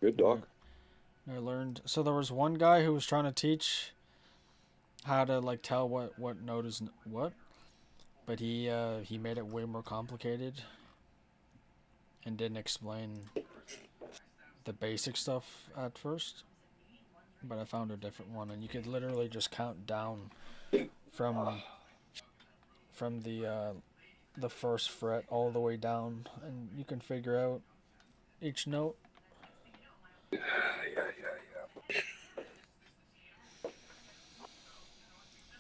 Good dog. I learned. So there was one guy who was trying to teach how to like tell what note is what, but he made it way more complicated and didn't explain the basic stuff at first. But I found a different one, and you could literally just count down from the first fret all the way down, and you can figure out each note. Yeah.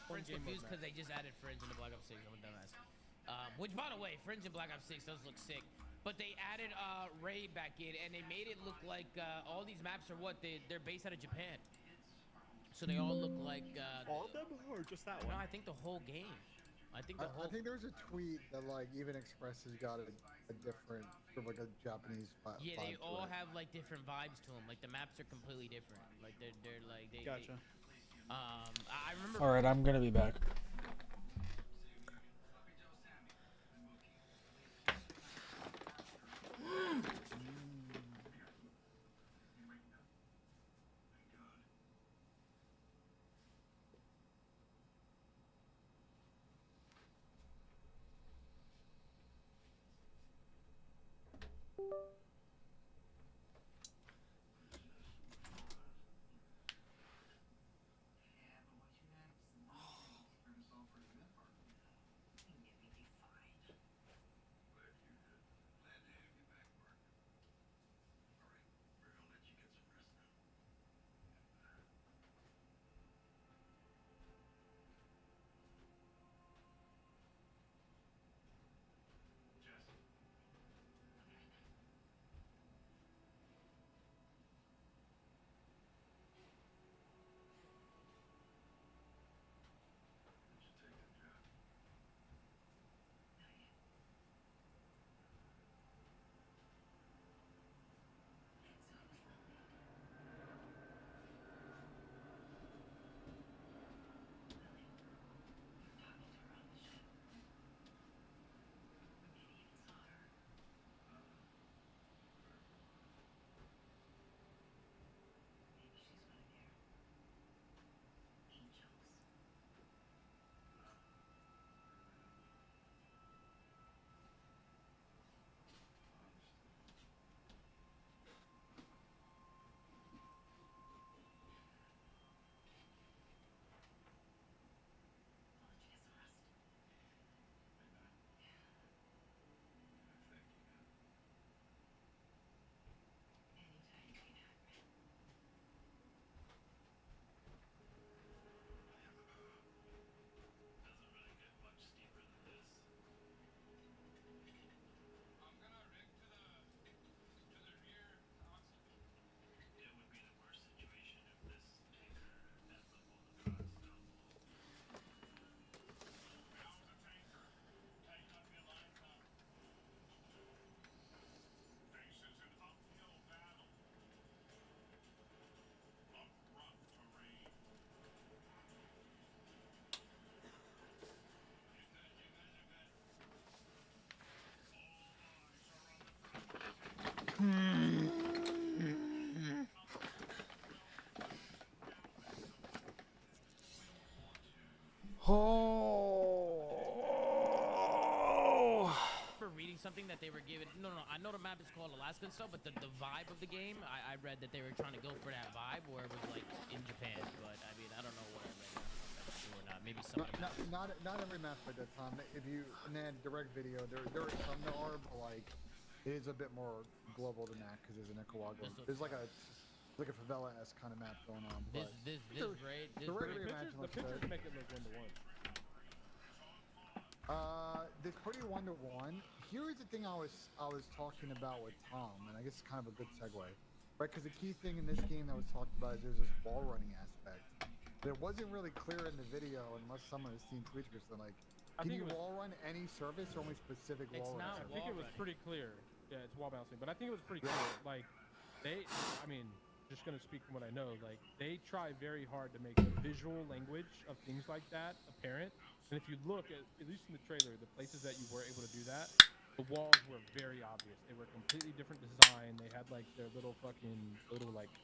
Fringe confused because they just added Fringe into Black Ops 6. I'm a dumbass. Which, by the way, Fringe in Black Ops 6 does look sick. But they added Ray back in, and they made it look like all these maps are they're based out of Japan. So they all look like all of them, or just that one? No, I think the whole game. I think there was a tweet that like even Express has got a different sort of like a Japanese vibe. Yeah, they all have like different vibes to them. Like the maps are completely different. Like they're like they. Gotcha. I remember. All right, I'm gonna be back. Oh. For reading something that they were given. No, I know the map is called Alaska and stuff, but the vibe of the game, I read that they were trying to go for that vibe where it was like in Japan. But I mean, I don't know what I read. I don't know if that's true or not. Maybe some. Not every map like that, Tom. If you direct video, there are some that are, but like it is a bit more global than that because there's an Nicaraguan. There's like a favela-esque kind of map going on. But This raid. The pictures make it look 1-to-1. This pretty 1-to-1. Here's the thing I was talking about with Tom, and I guess it's kind of a good segue, right? Because the key thing in this game that was talked about is there's this wall running aspect. But it wasn't really clear in the video, unless someone has seen tweets or something. Like, can you wall run any service or only specific wall run? I think it was pretty clear. Yeah, it's wall bouncing, but I think it was pretty clear. Like, I mean, just gonna speak from what I know. Like, they try very hard to make the visual language of things like that apparent. And if you look at least in the trailer, the places that you were able to do that, the walls were very obvious. They were completely different design. They had like their little like,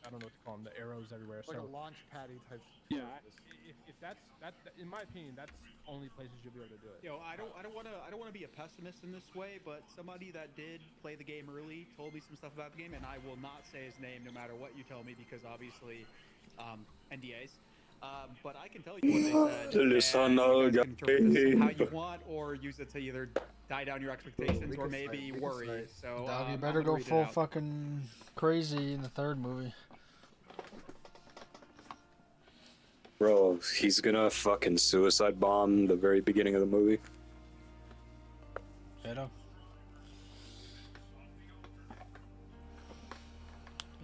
I don't know what to call them, the arrows everywhere. Like a launch paddy type. Yeah, if that's in my opinion, that's only places you'll be able to do it. Yo, I don't want to be a pessimist in this way, but somebody that did play the game early told me some stuff about the game, and I will not say his name no matter what you tell me because obviously NDAs. But I can tell you what they said. You guys can interpret this how you want, or use it to either die down your expectations or maybe worry. So Dog, you better go full fucking crazy in the third movie. Bro, he's gonna fucking suicide bomb the very beginning of the movie.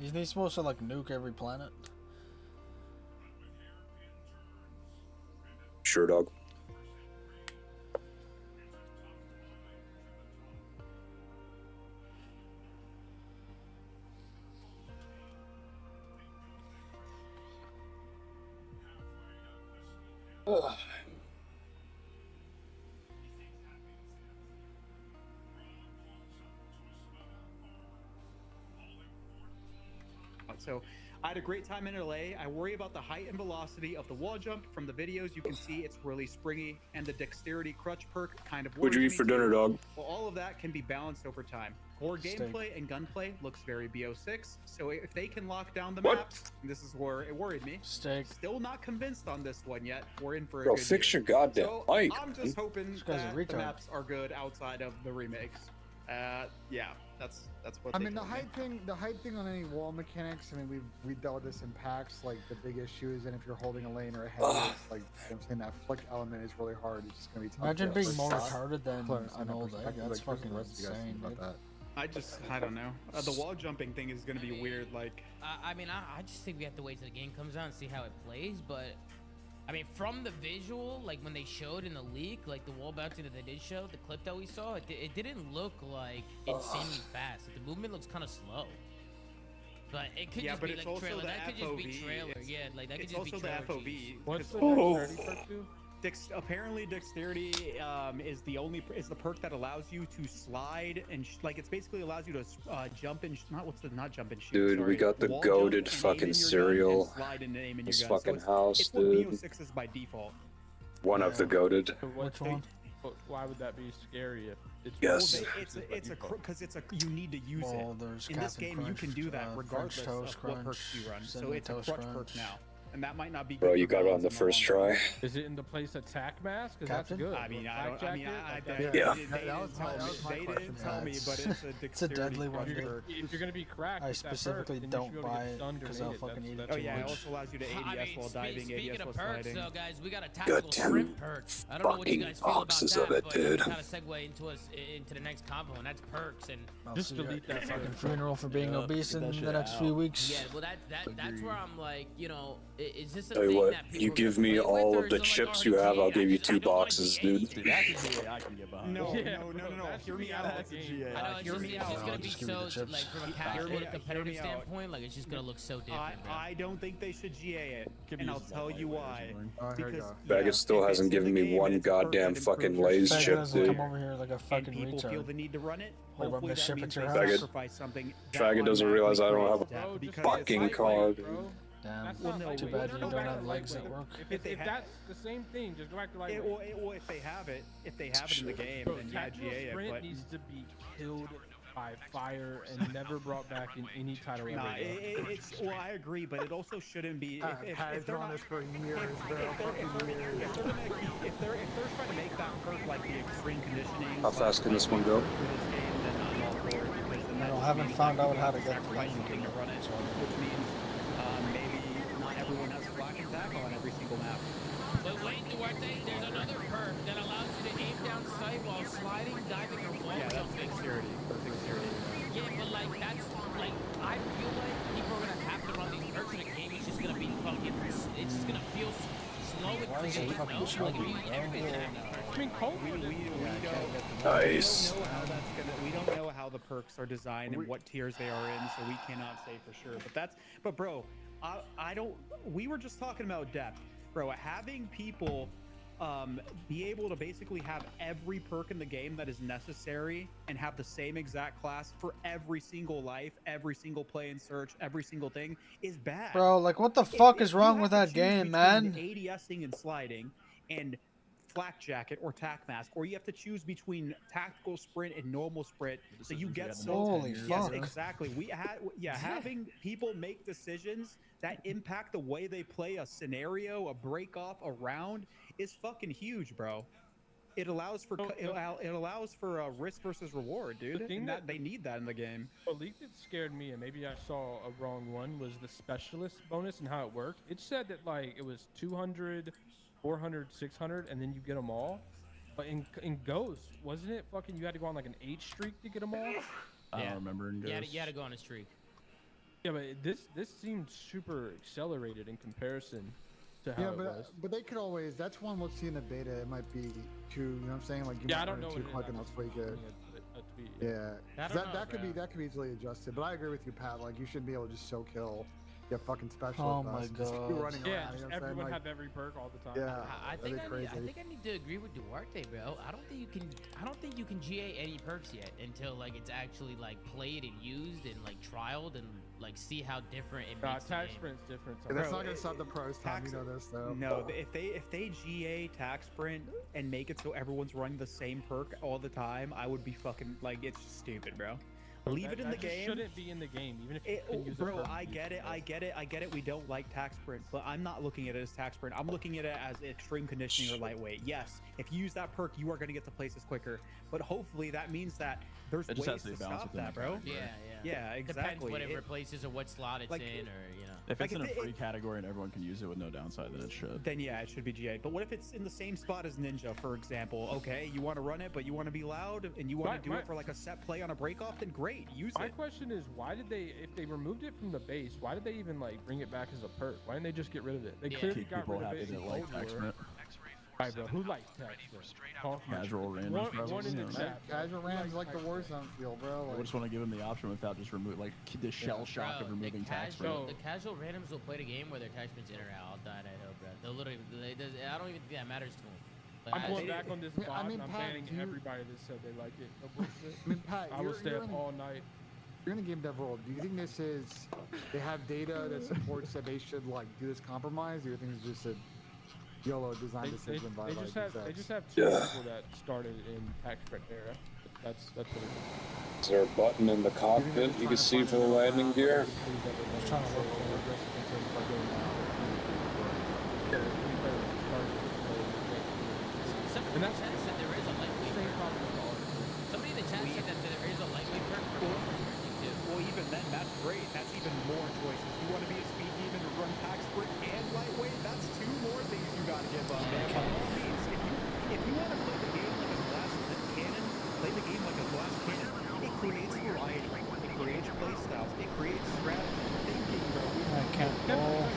Isn't he supposed to like nuke every planet? Sure, dog. Ugh. So I had a great time in LA. I worry about the height and velocity of the wall jump. From the videos, you can see it's really springy, and the dexterity crutch perk kind of worries What'd you eat me for too. dinner, dog? Well, all of that can be balanced over time. Core gameplay and gunplay looks very BO6, so if they can lock down the map, this is where it worried me. Still not convinced on this one yet. We're in for a Bro, good fix year. your goddamn So mic, I'm just hoping This guy's a that the retard. maps are good outside of the remakes. Yeah, that's what I they mean, the told me. height thing on any wall mechanics. I mean, we dealt with this in packs. Like the big issue is, and if you're holding a lane or a head, it's like I'm saying that flick element is really hard. It's just gonna be tough. Imagine to being first more shot. retarded than Plus, an old egg. perspective, That's like, fucking the rest of you guys think insane, about dude. that. I don't know. The wall jumping thing is gonna be weird. Like, I mean, I just think we have to wait till the game comes out and see how it plays. But I mean, from the visual, like when they showed in the leak, like the wall bouncing that they did show, the clip that we saw, it didn't look like insanely fast. Like, the movement looks kind of slow. But it could just be like trailer. That could just be trailer. Yeah, like that could just be trailer. It's also the FOV. What's the dexterity perk do? Apparently dexterity is the perk that allows you to slide and like it's basically allows you to jump and not jump and shoot. Dude, sorry, we got the wall goated jump and aim in fucking your gun cereal. and slide and aim in This your gun. fucking So house, it's what dude. BO6 is by default. One of the goated. Which one? Why would that be scary if it's Yes. Because you need to use Well, it. there's In this Captain game, you Crunch, can do that French regardless of Toast what Crunch, perks you run. So Cinnamon it's a Toast crutch perk Crunch. now, and that might not be. Bro, good you for got it on balance the in first long run. try. Is it in the place attack mask? Because that's Captain? good. I mean, Flak they jacket? didn't tell me, but it's a It's a deadly one, crutch dude. perk. If you're gonna be cracked, I with that perk, specifically then you don't should be able to buy get it stunned or because I'll naked. fucking eat it Oh too yeah, it much. also allows you to ADS I mean, while diving, speaking ADS of while perks, sliding. though, guys, we got a tactical two sprint perk. I don't know what you guys feel about boxes that, of it, but dude. kind of segue into the next combo, and that's perks. And Just delete that fucking funeral for being obese in the next few weeks. yeah, well, that's where I'm like, you know, is this a Tell you thing what, that people you are give gonna me play with, all or of is the it like chips already you have, I'll GA? give you I don't 2 wanna boxes, GA. dude. See, that's a GA I can get behind. No, Yeah, no. that should Hear be me out out. of the game. I know, Hear me it's out. just gonna be Just give me so, the chips. like, from a Hear casual me to out. competitive standpoint, like, it's just gonna look so different, bro. I don't think they should GA it, Could be and I'll used as tell a you lightweight or why. something. Oh, here we Because go. Baggett still if hasn't it's in given the me game one and it's a perk goddamn that fucking improves your Lay's Faggot chip, doesn't dude. come over here like a and fucking people feel retard. the need to run it, Wait, hopefully the that ship means at they your house? sacrifice something that Faggot doesn't realize I don't have a automatically creates Bro, that just fucking lightweight, card. bro. Damn. That's Well, not no, Too lightweight. bad Just you go don't back have to legs lightweight. at work. If that's the same thing, just go back to lightweight. Well, if they have it in the game, Bro, then yeah, tactical GA it. sprint But needs to be killed by fire and never brought back in any title ever. nah, bro. it's well, I agree, but it also shouldn't be. If they're on not, this for years, bro. if they're trying to make that perk like the extreme conditioning. How fast can this one go? For this game, then I'm all for it because then I that haven't means found out everyone how to has get the sacrifice lightning something to gear. run it, which means maybe not everyone has flash and tackle on every single map. But wait, Duarte, there's another perk that allows you to aim down sight while sliding, diving, or wall Yeah, that's jumping. dexterity. Yeah, but like that's like I feel like people are gonna have to run these perks in a game. It's just gonna be fucking. It's just gonna feel slow and Why is it crazy. fucking No, slow, like if you, bro? everybody's gonna have these perks. I mean, Cole. Nice. We don't know how the perks are designed and what tiers they are in, so we cannot say for sure. But bro, I don't. We were just talking about depth, bro. Having people be able to basically have every perk in the game that is necessary and have the same exact class for every single life, every single play and search, every single thing is bad. Bro, like what the fuck is wrong with that game, man? ADSing and sliding and flak jacket or tack mask, or you have to choose between tactical sprint and normal sprint, so you get so Holy yes, fuck. exactly. We had having people make decisions that impact the way they play a scenario, a break off, a round is fucking huge, bro. It allows for a risk versus reward, dude. And that they need that in the game. The leak that scared me, and maybe I saw a wrong one, was the specialist bonus and how it worked. It said that like it was 200, 400, 600, and then you get them all. But in Ghost, wasn't it fucking? You had to go on like an 8 streak to get them all. I don't remember in Ghost. You had to go on a streak. Yeah, but this seemed super accelerated in comparison to how it was. But they could always. That's one we'll see in the beta. It might be too. You know what I'm saying? Like you Yeah, might I don't run know too what it quick is. and I'm that's way good. a tweet. Yeah, that could be easily adjusted. But I agree with you, Pat. Like you shouldn't be able to just so kill. Your fucking special. Oh my Just keep God. running Yeah, around, just you know what I'm everyone saying? have every perk all the time. Yeah, I think that'd be crazy. I think I need to agree with Duarte, bro. I don't think you can GA any perks yet until like it's actually like played and used and like trialed and like see how different it makes the Tax game. sprint's different. Yeah, that's Bro, not gonna stop the pros, Tom. You know this though. No, if they GA tack sprint and make it so everyone's running the same perk all the time, I would be fucking like it's just stupid, bro. Leave it in the game. Shouldn't be in the game, even if you can use bro, a I get it. We don't like tax sprint, but I'm not looking at it as tax sprint. I'm looking at it as extreme conditioning or lightweight. Yes, if you use that perk, you are going to get to places quicker. But hopefully that means that there's ways to stop that, bro. Yeah, exactly. Depends what it replaces or what slot it's in, or you know. If it's in a free category and everyone can use it with no downside, then it should. Then yeah, it should be GA. But what if it's in the same spot as Ninja, for example? Okay, you want to run it, but you want to be loud and you want to do it for like a set play on a break off, then great, use it. My question is, why did they, if they removed it from the base, why did they even like bring it back as a perk? Why didn't they just get rid of it? They clearly Keep got people rid of happy it. that like tax sprint. Alright, bro, who likes tax sprint? Casual randoms, probably. One in the chat. Casual randoms like the Warzone feel, bro. I just want to give them the option without just remove like the shell shock of removing tax sprint. The casual randoms will play the game where their tax sprint's in or out. I'll die that hill, bro. They'll literally, I don't even think that matters to them. I'm pulling back on this bot and I'm Pat, banning everybody that said they like it. No bullshit. I mean, Pat, I will stay up all night. You're in the game dev world. Do you think this is they have data that supports that they should like do this compromise, or do you think it's just a YOLO design decision by They like just have two people that started in tax sprint era. That's what it is. Is there a button in the cockpit you can see for the landing gear? Somebody in the chat said there is a lightweight perk. Somebody in the chat said that there is a lightweight perk for too. Well, even then, that's great. That's even more choices. You want to be a speed demon and run tax sprint and lightweight? That's 2 more things you got to give up. Man, by all means, if you want to play the game like a glass cannon, play the game like a glass cannon. It creates variety. It creates play styles. It creates strategy thinking, bro. I can't roll.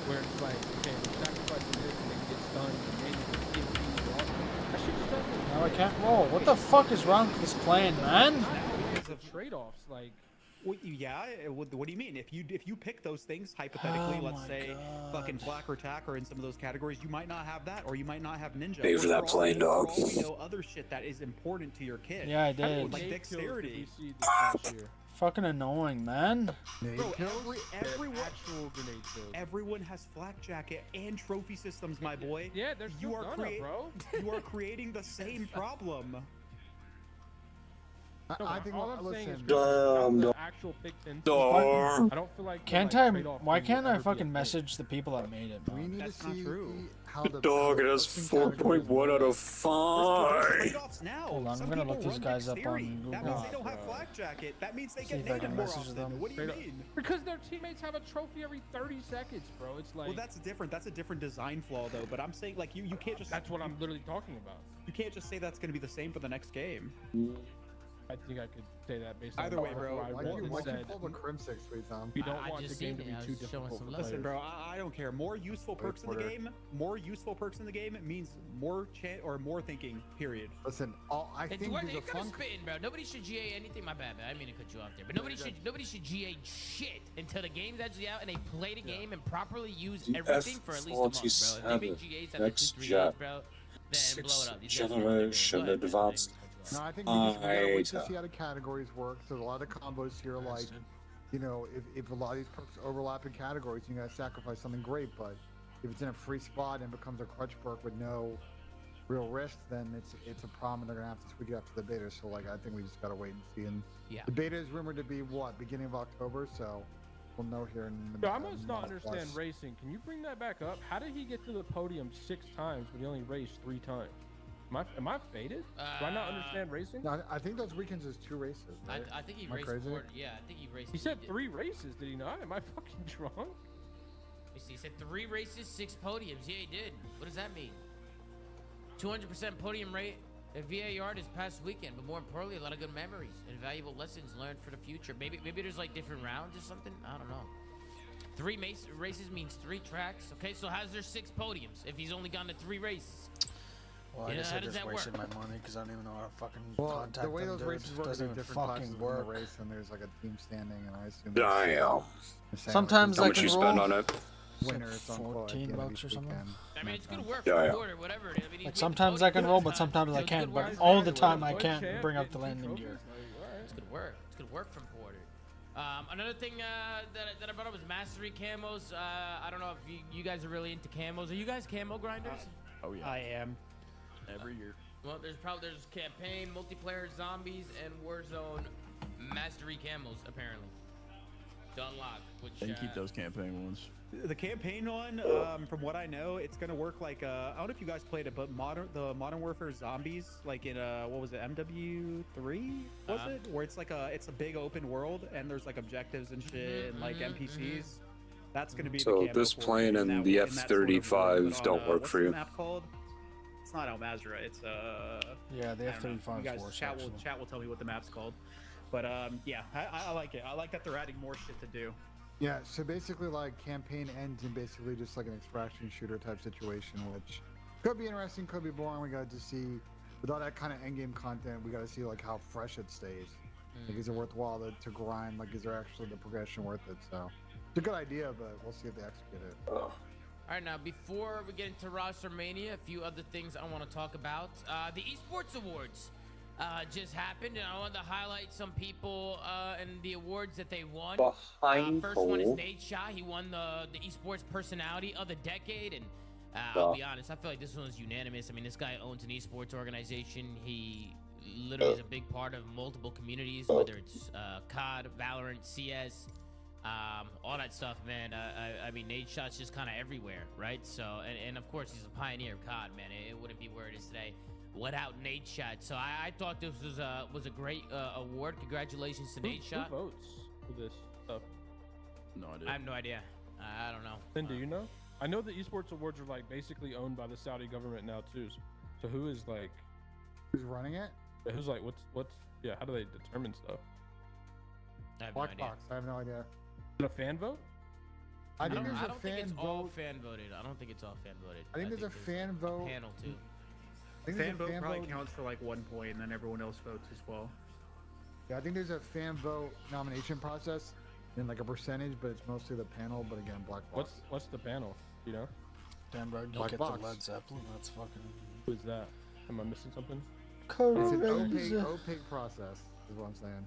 Where it's like, okay, we're sacrificing this and it gets done, and then you just give these off. That shit just doesn't. Now I can't roll. What the fuck is wrong with this plan, man? It's a trade-offs. Like, Well, yeah. What do you mean? If you pick those things hypothetically, let's say fucking flak or tack or in some of those categories, you might not have that, or you might not have ninja. Pay for that plane, dog. For all we know, other shit that is important to your kid. Yeah, I did. Like dexterity. Fucking annoying, man. Bro, everyone has flak jacket and trophy systems, my boy. Yeah, there's you are bro. You are creating the same problem. I think all I'm saying is the actual Big Ten. Door. I don't feel like. Can't I? Why can't I fucking message the people that made it? We need to see how the Dog, it has 4.1 out of 5. Hold on, I'm gonna look these guys up on Google. That means they don't have flak jacket. That means they See get if I nated can more message often. them. What do you mean? Because their teammates have a trophy every 30 seconds, bro. It's like. Well, that's different. That's a different design flaw, though. But I'm saying, like, you can't just. That's what I'm literally talking about. You can't just say that's going to be the same for the next game. I think I could say that based Either on way, bro. Why'd you pull the Crim 6 3 Tom? We don't want the game to be too difficult for players. Listen, bro, I don't care. More useful perks in the game. More useful perks in the game means more more thinking. Period. Listen, I think You're there's a kind of spitting, bro. Nobody should GA anything. My bad, man. I didn't mean to cut you off there, but nobody should GA shit until the game's actually out and they play the game and properly use everything for at least a month, bro. If they make GAs after 2-3 days, bro, then blow it up. Generation advanced. No, I think we gotta wait to see how the categories work. There's a lot of combos here, like, you know, if a lot of these perks overlap in categories, you gotta sacrifice something great. But if it's in a free spot and becomes a crutch perk with no real risk, then it's a problem. They're gonna have to tweak it after the beta. So, like, I think we just gotta wait and see. And the beta is rumored to be what, beginning of October? So we'll know here in the. I must not understand racing. Can you bring that back up? How did he get to the podium 6 times when he only raced 3 times? Am I faded? Do I not understand racing? No, I think those weekends is 2 races. Right? I think he Am I raced crazy? 4. Yeah, I think he raced. He said 3 races, did he not? Am I fucking drunk? Let me see. He said 3 races, 6 podiums. Yeah, he did. What does that mean? 200% podium rate at VAR this past weekend, but more importantly, a lot of good memories and valuable lessons learned for the future. Maybe there's like different rounds or something. I don't know. 3 races means 3 tracks. Okay, so how's there 6 podiums if he's only gone to 3 races? Well, I guess I just wasted my money because I don't even know how to fucking contact the way them, those races work, doesn't there's even different classes fucking in the work. race, and there's like a team standing, and I assume. Sometimes How I much can you roll. spend on it? Winners $14 or something. I mean, it's good work for the quarter, whatever it is. I mean, Like sometimes I can roll, but sometimes I can't. But all the time I can't bring up the landing gear. It's good work. It's good work from Porter. Another thing that I brought up was mastery camos. I don't know if you guys are really into camos. Are you guys camo grinders? Oh yeah. I am. Every year. Well, there's campaign, multiplayer, zombies, and Warzone mastery camos apparently to unlock. Which And keep those campaign ones. The campaign one, from what I know, it's gonna work like I don't know if you guys played it, but the Modern Warfare Zombies, like in what was it, MW3? Was it? Where it's like it's a big open world and there's like objectives and shit and like NPCs. That's gonna be So the camo this for plane in and that- the in that sort of F-35s world, but don't work what's for the you. map called? It's not Al Mazrah. It's Yeah, the I don't know. F-35 You guys, worse, chat will actually. chat will tell me what the map's called. But yeah, I like it. I like that they're adding more shit to do. Yeah, so basically, like, campaign ends in basically just like an extraction shooter type situation, which could be interesting, could be boring. We got to see, with all that kind of endgame content, we got to see like how fresh it stays. Like, is it worthwhile to grind? Like, is there actually the progression worth it? So it's a good idea, but we'll see if they execute it. All right, now before we get into roster mania, a few other things I want to talk about. The esports awards just happened, and I wanted to highlight some people and the awards that they won. First one is Nate Shaw. He won the esports personality of the decade, and I'll be honest, I feel like this one was unanimous. I mean, this guy owns an esports organization. He literally is a big part of multiple communities, whether it's COD, Valorant, CS. All that stuff, man. I mean, Nate Shot's just kind of everywhere, right? So, and of course, he's a pioneer of COD, man. It wouldn't be where it is today without Nate Shot. So I thought this was a great award. Congratulations to Nate Shot. Who votes for this stuff? No idea. I have no idea. I don't know. Then do you know? I know the esports awards are like basically owned by the Saudi government now too. So who is like? Who's running it? Who's like? What's? Yeah. How do they determine stuff? I have Black no idea. Box. I have no idea. Is it a fan vote? I think there's I a don't think fan it's all vote. fan voted. I don't think it's all fan voted. I think there's a fan vote. Panel too. I think there's Fan a vote fan probably vote. counts for like 1 point, and then everyone else votes as well. Yeah, I think there's a fan vote nomination process and like a percentage, but it's mostly the panel. But again, black box. What's the panel? You know? Damn, bro, you Black get box. the Led Zeppelin. That's fucking. Who's that? Am I missing something? It's an opaque process, is what I'm saying.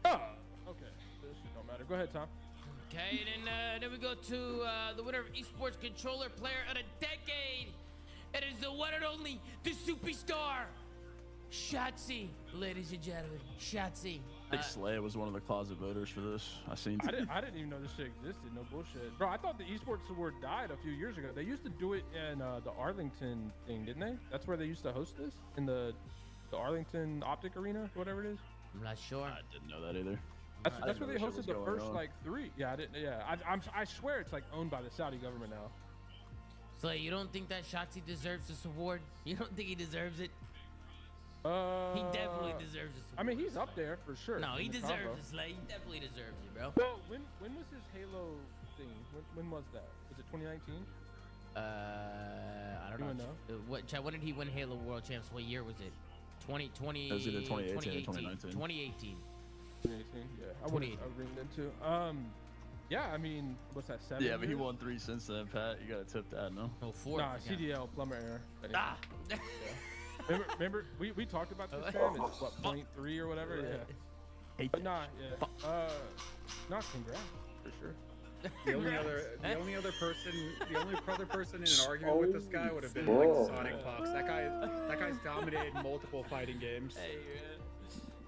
Oh, okay. This shit don't matter. Go ahead, Tom. Okay, then we go to the winner of Esports Controller Player of the Decade. It is the one and only, the superstar, Shotzi. Ladies and gentlemen, Shotzi. I think Slay was one of the closet voters for this. I didn't even know this shit existed. No bullshit, bro. I thought the Esports Award died a few years ago. They used to do it in the Arlington thing, didn't they? That's where they used to host this, in the Arlington Optic Arena, whatever it is. I'm not sure. I didn't know that either. That's where they hosted the first like 3. Yeah, I didn't. Yeah, I swear it's like owned by the Saudi government now. So you don't think that Shotzi deserves this award? You don't think he deserves it? He definitely deserves this award. I mean, he's up there for sure. No, he deserves it, Slay. He definitely deserves it, bro. Well, when was his Halo thing? When was that? Was it 2019? I don't know. Chad, when did he win Halo World Champs? What year was it? 2020. It was either 2018 or 2019. 2018. 2018. Yeah, I would ring them too. Yeah, I mean, what's that? 7? Yeah, but he won 3 since then, Pat. You gotta tip that, no? Oh, 4. Nah, CDL plumber error. Ah. Yeah. Remember, we talked about this, Sam. It's what, 0.3 or whatever. Yeah. But nah, yeah. Nah, congrats for sure. The only other person in an argument with this guy would have been like Sonic Fox. That guy's dominated multiple fighting games.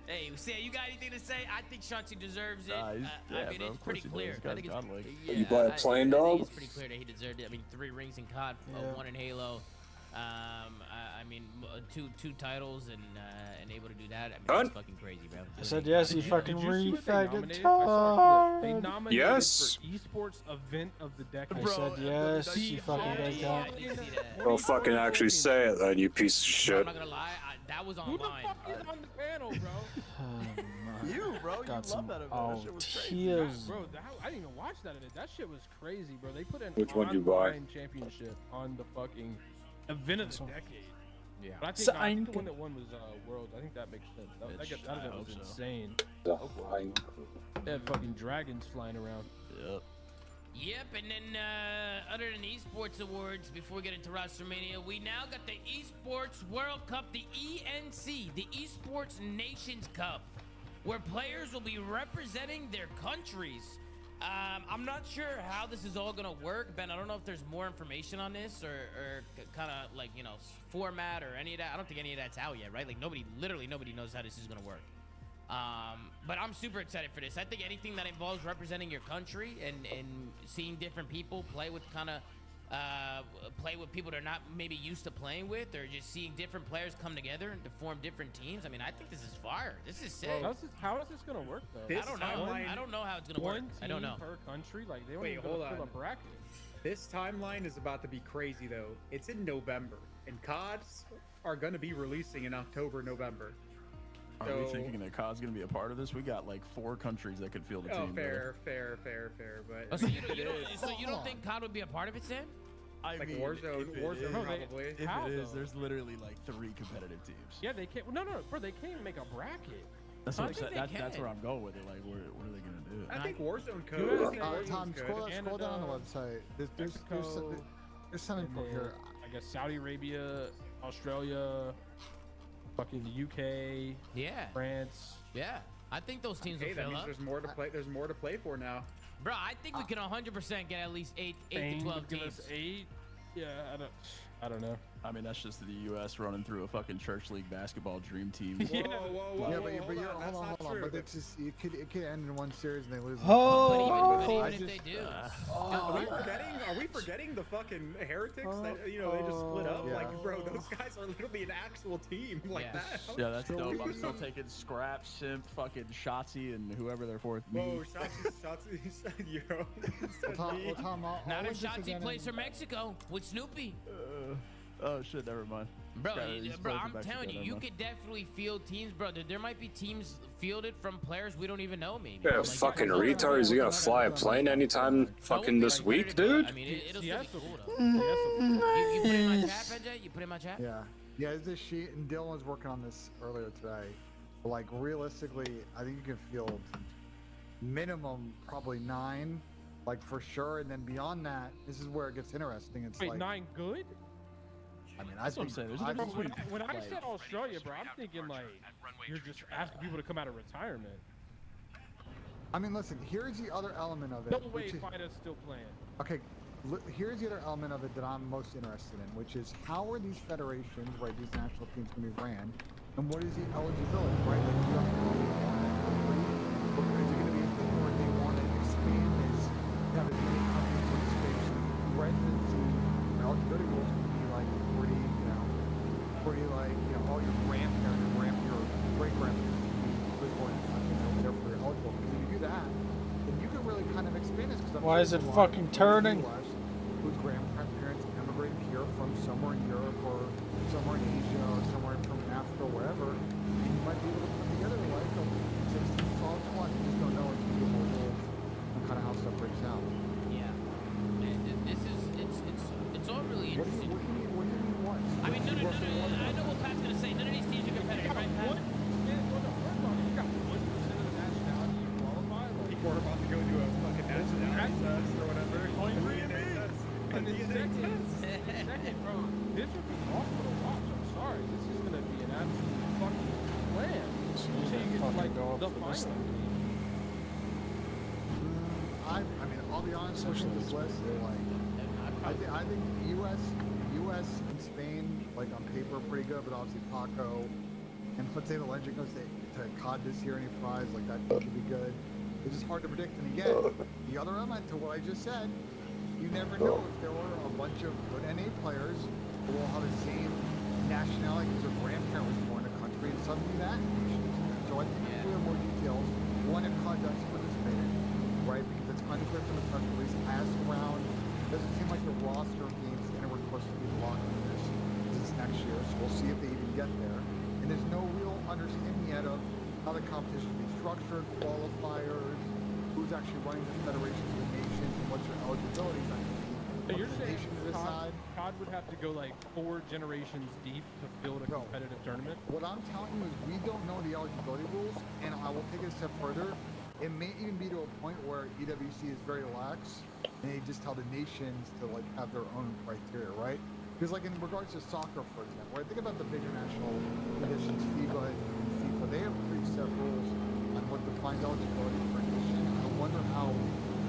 Hey, Sam, you got anything to say? I think Shotzi deserves it. I mean, it's pretty clear. I think You buy a plane, dog? It's pretty clear that he deserved it. I mean, 3 rings in COD, 1 in Halo. I mean, two titles and able to do that. I mean, that's fucking crazy, bro. I said yes, you fucking refaggot. They nominated Yes. for esports event of the decade. I said yes, you fucking got. Well, fucking actually say it then, you piece of shit. I'm not gonna lie, that was on Who the mine. fuck is on the panel, bro? You, bro. You Got love some that event. That shit was crazy. tears. Bro, I didn't even watch that event. That shit was crazy, bro. They put an Which one you buy? online championship on the fucking event of the decade. Yeah. But I think the one that won was Worlds. I think that makes sense. That event was insane. They had fucking dragons flying around. Yep, and then other than esports awards, before we get into WrestleMania, we now got the Esports World Cup, the ENC, the Esports Nations Cup, where players will be representing their countries. I'm not sure how this is all gonna work, Ben. I don't know if there's more information on this or kind of like, you know, format or any of that. I don't think any of that's out yet, right? Like literally nobody knows how this is gonna work. But I'm super excited for this. I think anything that involves representing your country and seeing different people play with play with people they're not maybe used to playing with, or just seeing different players come together and to form different teams. I mean, I think this is fire. This is sick. How is this gonna work though? I don't know. I don't know how it's gonna work. I don't know. Per country, like they don't Wait, even hold fill on. a bracket. This timeline is about to be crazy though. It's in November, and CODs are gonna be releasing in October, November. Are we thinking that COD's gonna be a part of this? We got like 4 countries that could field the team. Fair. But So you don't think COD would be a part of it, Sam? I like mean, Warzone probably. If How, it is, though? there's literally like 3 competitive teams. Yeah, they can't. No, bro, they can't even make a bracket. That's I what think I'm they that's can. where I'm going with it. Like, what are they gonna do? I think Warzone could. I think Warzone's Tom, good. scroll down on the website. There's something for here. I guess Saudi Arabia, Australia, fucking the UK, France. Yeah, I think those teams Hey, will that fill means up. there's more to play. There's more to play for now. Bro, I think we can 100% get at least 8 to Spain 12 would give teams. us 8. Yeah, I don't know. I mean, that's just the U.S. running through a fucking church league basketball dream team. Whoa, Yeah, hold on. That's not hold on. true. But it's just it could end in one series and they lose. But even if they do, Are we forgetting the fucking heretics that they just split up? Yeah. Like, bro, those guys are literally an actual team like that. Yeah, that's dope. I'm still taking Scrap, Simp, fucking Shotzi, and whoever their fourth me. Whoa, Shotzi, yo. Tom, not if Shotzi plays for Mexico with Snoopy. Oh shit, never mind. Bro, He's bro, playing for I'm Mexico, telling you, never you mind. could definitely field teams, bro. There might be teams fielded from players we don't even know, maybe. Yeah, Like, fucking retards. You gonna fly a plane anytime fucking this week, dude? I mean, it'll still be cool, though. Mm. You put in my chat, NJ? You put in my chat? Yeah, there's this sheet, and Dylan was working on this earlier today. But like realistically, I think you can field minimum probably 9, like for sure, and then beyond that, this is where it gets interesting. It's Wait, like 9 good? I mean, That's what I'm saying. There's a difference between when I said Australia, bro, I'm thinking like you're just asking people to come out of retirement. I mean, listen, here's the other element of it. No way FIDA's still playing. Okay, here's the other element of it that I'm most interested in, which is how are these federations, right, these national teams going to be ran, and what is the eligibility, right? Like, you have to is it going to be a thing where they want to expand this, have as many countries participate, so residency or eligibility rules can be like pretty, all your grandparents, your great-grandparents was born in the country, therefore you're eligible. Because if you do that, then you can really kind of expand this. Why is it fucking turning? Whose grandparents immigrated here from somewhere in Europe or somewhere in Asia or somewhere from Africa or wherever, and you might be able to put together like a 16 solid squad. You just don't know until you get more rules and kind of how stuff breaks out. Yeah. And this is it's all really interesting. What do you mean what? I mean, no, I know what Pat's gonna say. None of these teams are competitive, right, Pat? You got 1% of the nationality you qualify. Like, we're about to go to a fucking nationality test or whatever. And then second, bro, this would be awful to watch. I'm sorry. This is gonna be an absolute fucking slam. Until you get to like the final. I mean, I'll be honest with this list. Like, I think U.S. and Spain, like on paper, are pretty good, but obviously Paco, and let's say the legend goes to COD this year and he fries, like that could be good. It's just hard to predict. And again, the other element to what I just said, you never know if there were a bunch of good NA players who all have the same nationality because their grandparent was born in a country, and suddenly that nation is there. So I think we have more details. One, if COD does participate in, right? Because it's unclear from the press release. Ask around. It doesn't seem like the roster of games anywhere close to being locked in this next year. So we'll see if they even get there. And there's no real understanding yet of how the competition will be structured, qualifiers, who's actually running the federations of the nations, and what's your eligibility going to be. So you're saying COD would have to go like 4 generations deep to field a competitive tournament? What I'm telling you is we don't know the eligibility rules, and I will take it a step further. It may even be to a point where EWC is very lax, and they just tell the nations to like have their own criteria, right? Because like in regards to soccer, for example, right? Think about the bigger national conditions, FIBA and FIFA. They have pretty set rules on what defines eligibility for a nation. I wonder how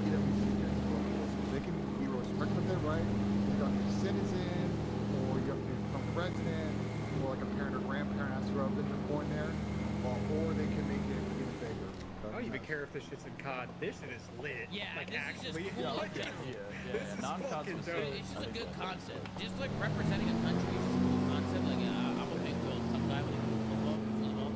EWC is going to look at this. Because they can be real strict with it, right? You got to be a citizen, or you have to become a resident, or like a parent or grandparent has to have been born there, or they can make it even bigger. I don't even care if this shit's in COD. This shit is lit. Yeah, like this actually. is just cool. This is fucking dope. It's just a good concept. Just like representing a country is just a cool concept. Like I'm a big World Cup guy when it comes to football.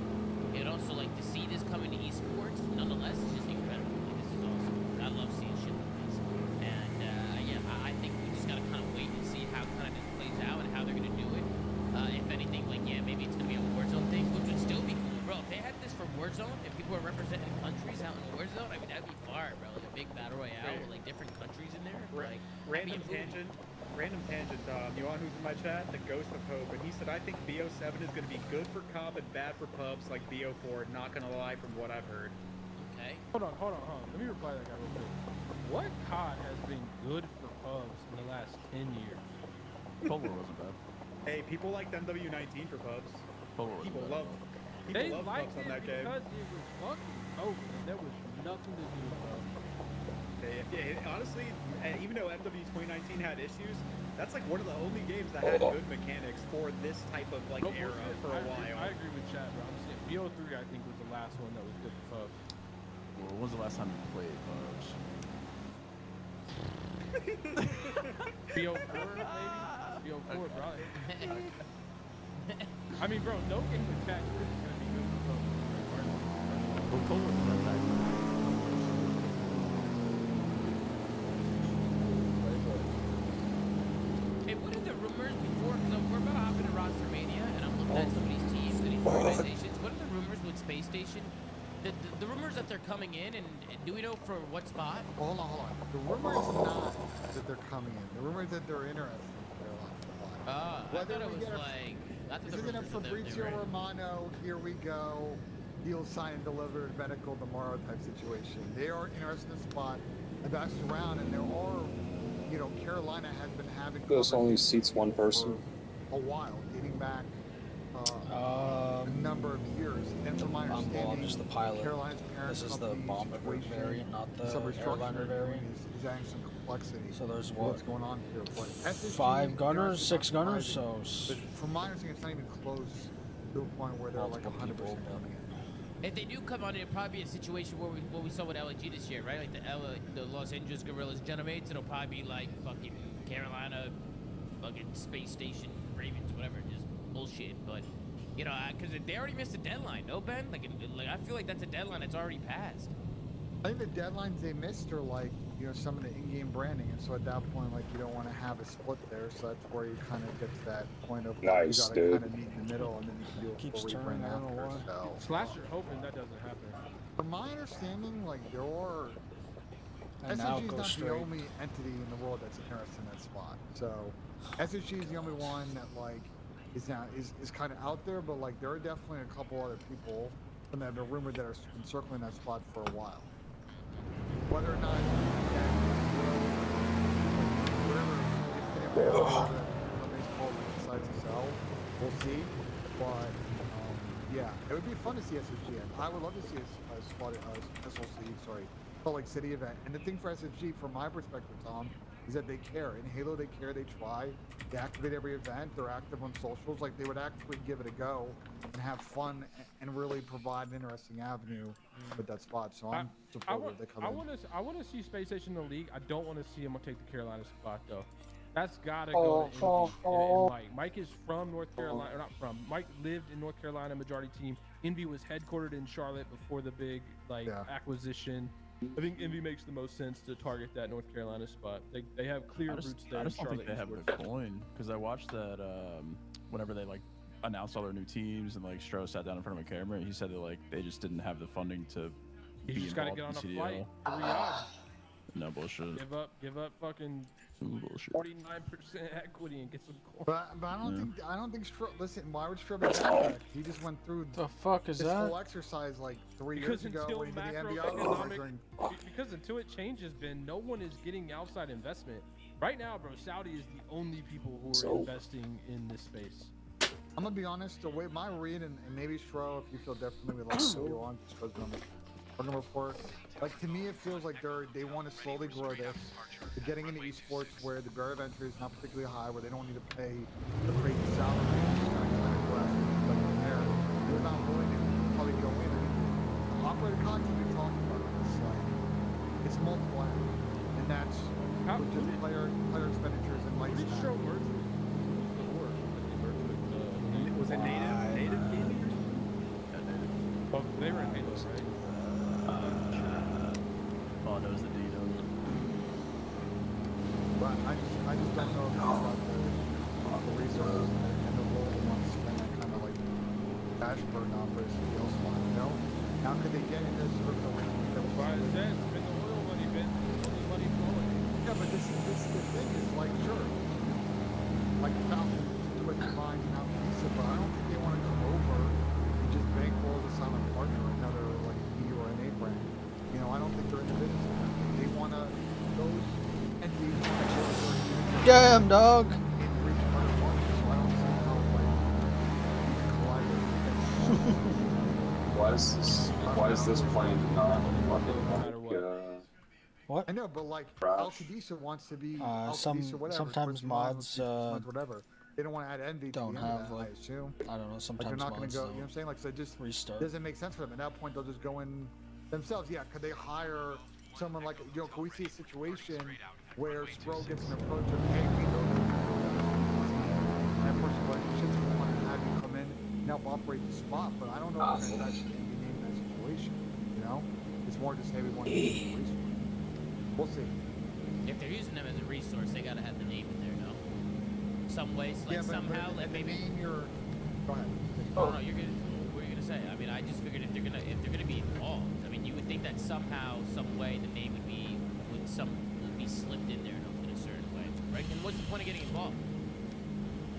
And also like to see this coming to esports, nonetheless, it's just incredible. Like, this is awesome. I love seeing shit like this. And yeah, I think we just gotta kind of wait and see how kind of this plays out and how they're gonna do it. If anything, like maybe it's gonna be a Warzone thing, which would still be cool. Bro, if they had this for Warzone, if people were representing countries out in Warzone, I mean, that'd be fire, bro. Like a big battle royale with like different countries in there. Like Random tangent. You want who's in my chat? The Ghost of Hope, and he said, I think BO7 is going to be good for comp and bad for pubs like BO4. Not going to lie, from what I've heard. Okay. Hold on. Let me reply to that guy real quick. What COD has been good for pubs in the last 10 years? Polar wasn't bad. Hey, people liked MW19 for pubs. People love pubs on that game. Because it was fucking over. There was nothing to do, bro. Honestly, even though MW 2019 had issues, that's like one of the only games that had good mechanics for this type of like era for a while. I agree with Chad, bro. I'm saying BO3, I think, was the last one that was good for pubs. Well, when was the last time you played pubs? BO4, maybe? BO4, bro. I mean, bro, no game with tax is going to be good for pubs. Well, Cold War was that tax. Hey, what are the rumors before? Because we're about to hop into Roster Mania, and I'm looking at some of these teams and these organizations. What are the rumors with Space Station? The rumors that they're coming in, and do we know for what spot? Hold on. The rumor is not that they're coming in. The rumor is that they're interested in their I thought it was like... This isn't a Fabrizio Romano, here we go. deal signed and delivered, medical tomorrow type situation. They are interested in the spot. I've asked around, and there are, you know, Carolina has been having This only seats one person. for a while, dating back a number of years. And from my understanding, I'm just the pilot. Carolina's parent This is the company bomber situation, variant, not the some restructuring airliner variant. is adding some complexity. So there's what's going on here. But SSG, 5 gunners, interesting, 6 not gunners, surprising. so But from my understanding, it's not even close to a point where they're like 100% coming in. If they do come on, it'll probably be a situation where what we saw with LG this year, right? Like the Los Angeles Guerrillas Genomates, it'll probably be like fucking Carolina, fucking Space Station Ravens, whatever, just bullshit. But you know, because they already missed a deadline, no Ben? Like I feel like that's a deadline that's already passed. I think the deadlines they missed are like, you know, some of the in-game branding, and so at that point, like, you don't want to have a split there, so that's where you kind of get to that point of like, Nice, you gotta dude. kind of meet in the middle, and then you can do a Keeps full turning, rebrand I don't know after. why. So, Slasher hoping that doesn't happen. from my understanding, like, there are And now SSG is go not straight. the only entity in the world that's interested in that spot. So SSG is the only one that like is kind of out there, but like there are definitely a couple other people that have been rumored that are been circling that spot for a while. Whether or not decides to sell, we'll see. But yeah, it would be fun to see SSG. I would love to see a spot SLC, sorry, Salt Lake City event. And the thing for SSG, from my perspective, Tom, is that they care. In Halo, they care. They try. They activate every event. They're active on socials. Like, they would actually give it a go and have fun and really provide an interesting avenue with that spot. So I'm supportive they come in. I want to see Space Station in the league. I don't want to see him take the Carolina spot though. That's gotta go to Envy and Mike. Mike is from North Carolina, or not from. Mike lived in North Carolina, majority team. Envy was headquartered in Charlotte before the big acquisition. I think Envy makes the most sense to target that North Carolina spot. They have clear roots there. I just in don't think Charlotte they have the coin, because I watched that whenever they like announced all their new teams and like Stro sat down in front of a camera. He said that like they just didn't have the funding to You be just gotta involved get on in a CDL. flight to Riyadh. No bullshit. Give up fucking bullshit. 49% equity and get some coin. But I don't think Stro. Listen, why would Stro be that? He just went through the fuck is this that? whole exercise like 3 years ago when he did the NBA. Because until it changes, Ben, no one is getting outside investment. Right now, bro, Saudi is the only people who are investing in this space. I'm gonna be honest. The way my read, and maybe Stro, if you feel differently, we'd like to go on. Stro's been report. Like, to me, it feels like they want to slowly grow this. They're getting into esports where the barrier of entry is not particularly high, where they don't need to pay the crazy salary. But they're not willing to probably go in and operator content. We're talking about this, like, it's multiple ends, and that's with just player expenditures and lights. Was it native gaming? Oh, they were in Halo, right? Oh, no, it was the Dino. But I just don't know if it's about the resources and the role they want to spend that kind of like cash burn on for a CDL spot, you know? How could they get into sort of the ranking that was Why is that? Spend the oil money, Ben. All the money flowing. Yeah, but this the thing is, like, sure, like Falcon to twist your mind and how piece it, but I don't think they want to come over and just bankroll this on a partner or another like B or an A brand. You know, I don't think they're in the business of that. They want to, those entities want to Damn, dog. Why is this plane not fucking What? I know, but like Al Qadisa wants to be sometimes mods whatever. They don't want to add envy don't to the end have of that, like I assume. I don't know. Like Sometimes they're not going mods to go. don't. You know what I'm saying? Like, so it just restart. doesn't make sense for them. At that point, they'll just go in themselves. Yeah, could they hire someone like, you know? Could we see a situation where Scroll gets an approach of, hey, we know that person relationships, we want to have you come in and help operate the spot, but I don't know if that's actually going to be named in that situation. You know, it's more just, hey, we want to use the resource. We'll see. If they're using them as a resource, they gotta have the name in there, no? Some ways, like somehow, like maybe. Go ahead. Oh no, you're good. What are you gonna say? I mean, I just figured if they're gonna be involved, I mean, you would think that somehow, some way, the name would be slipped in there in a certain way, right? And what's the point of getting involved?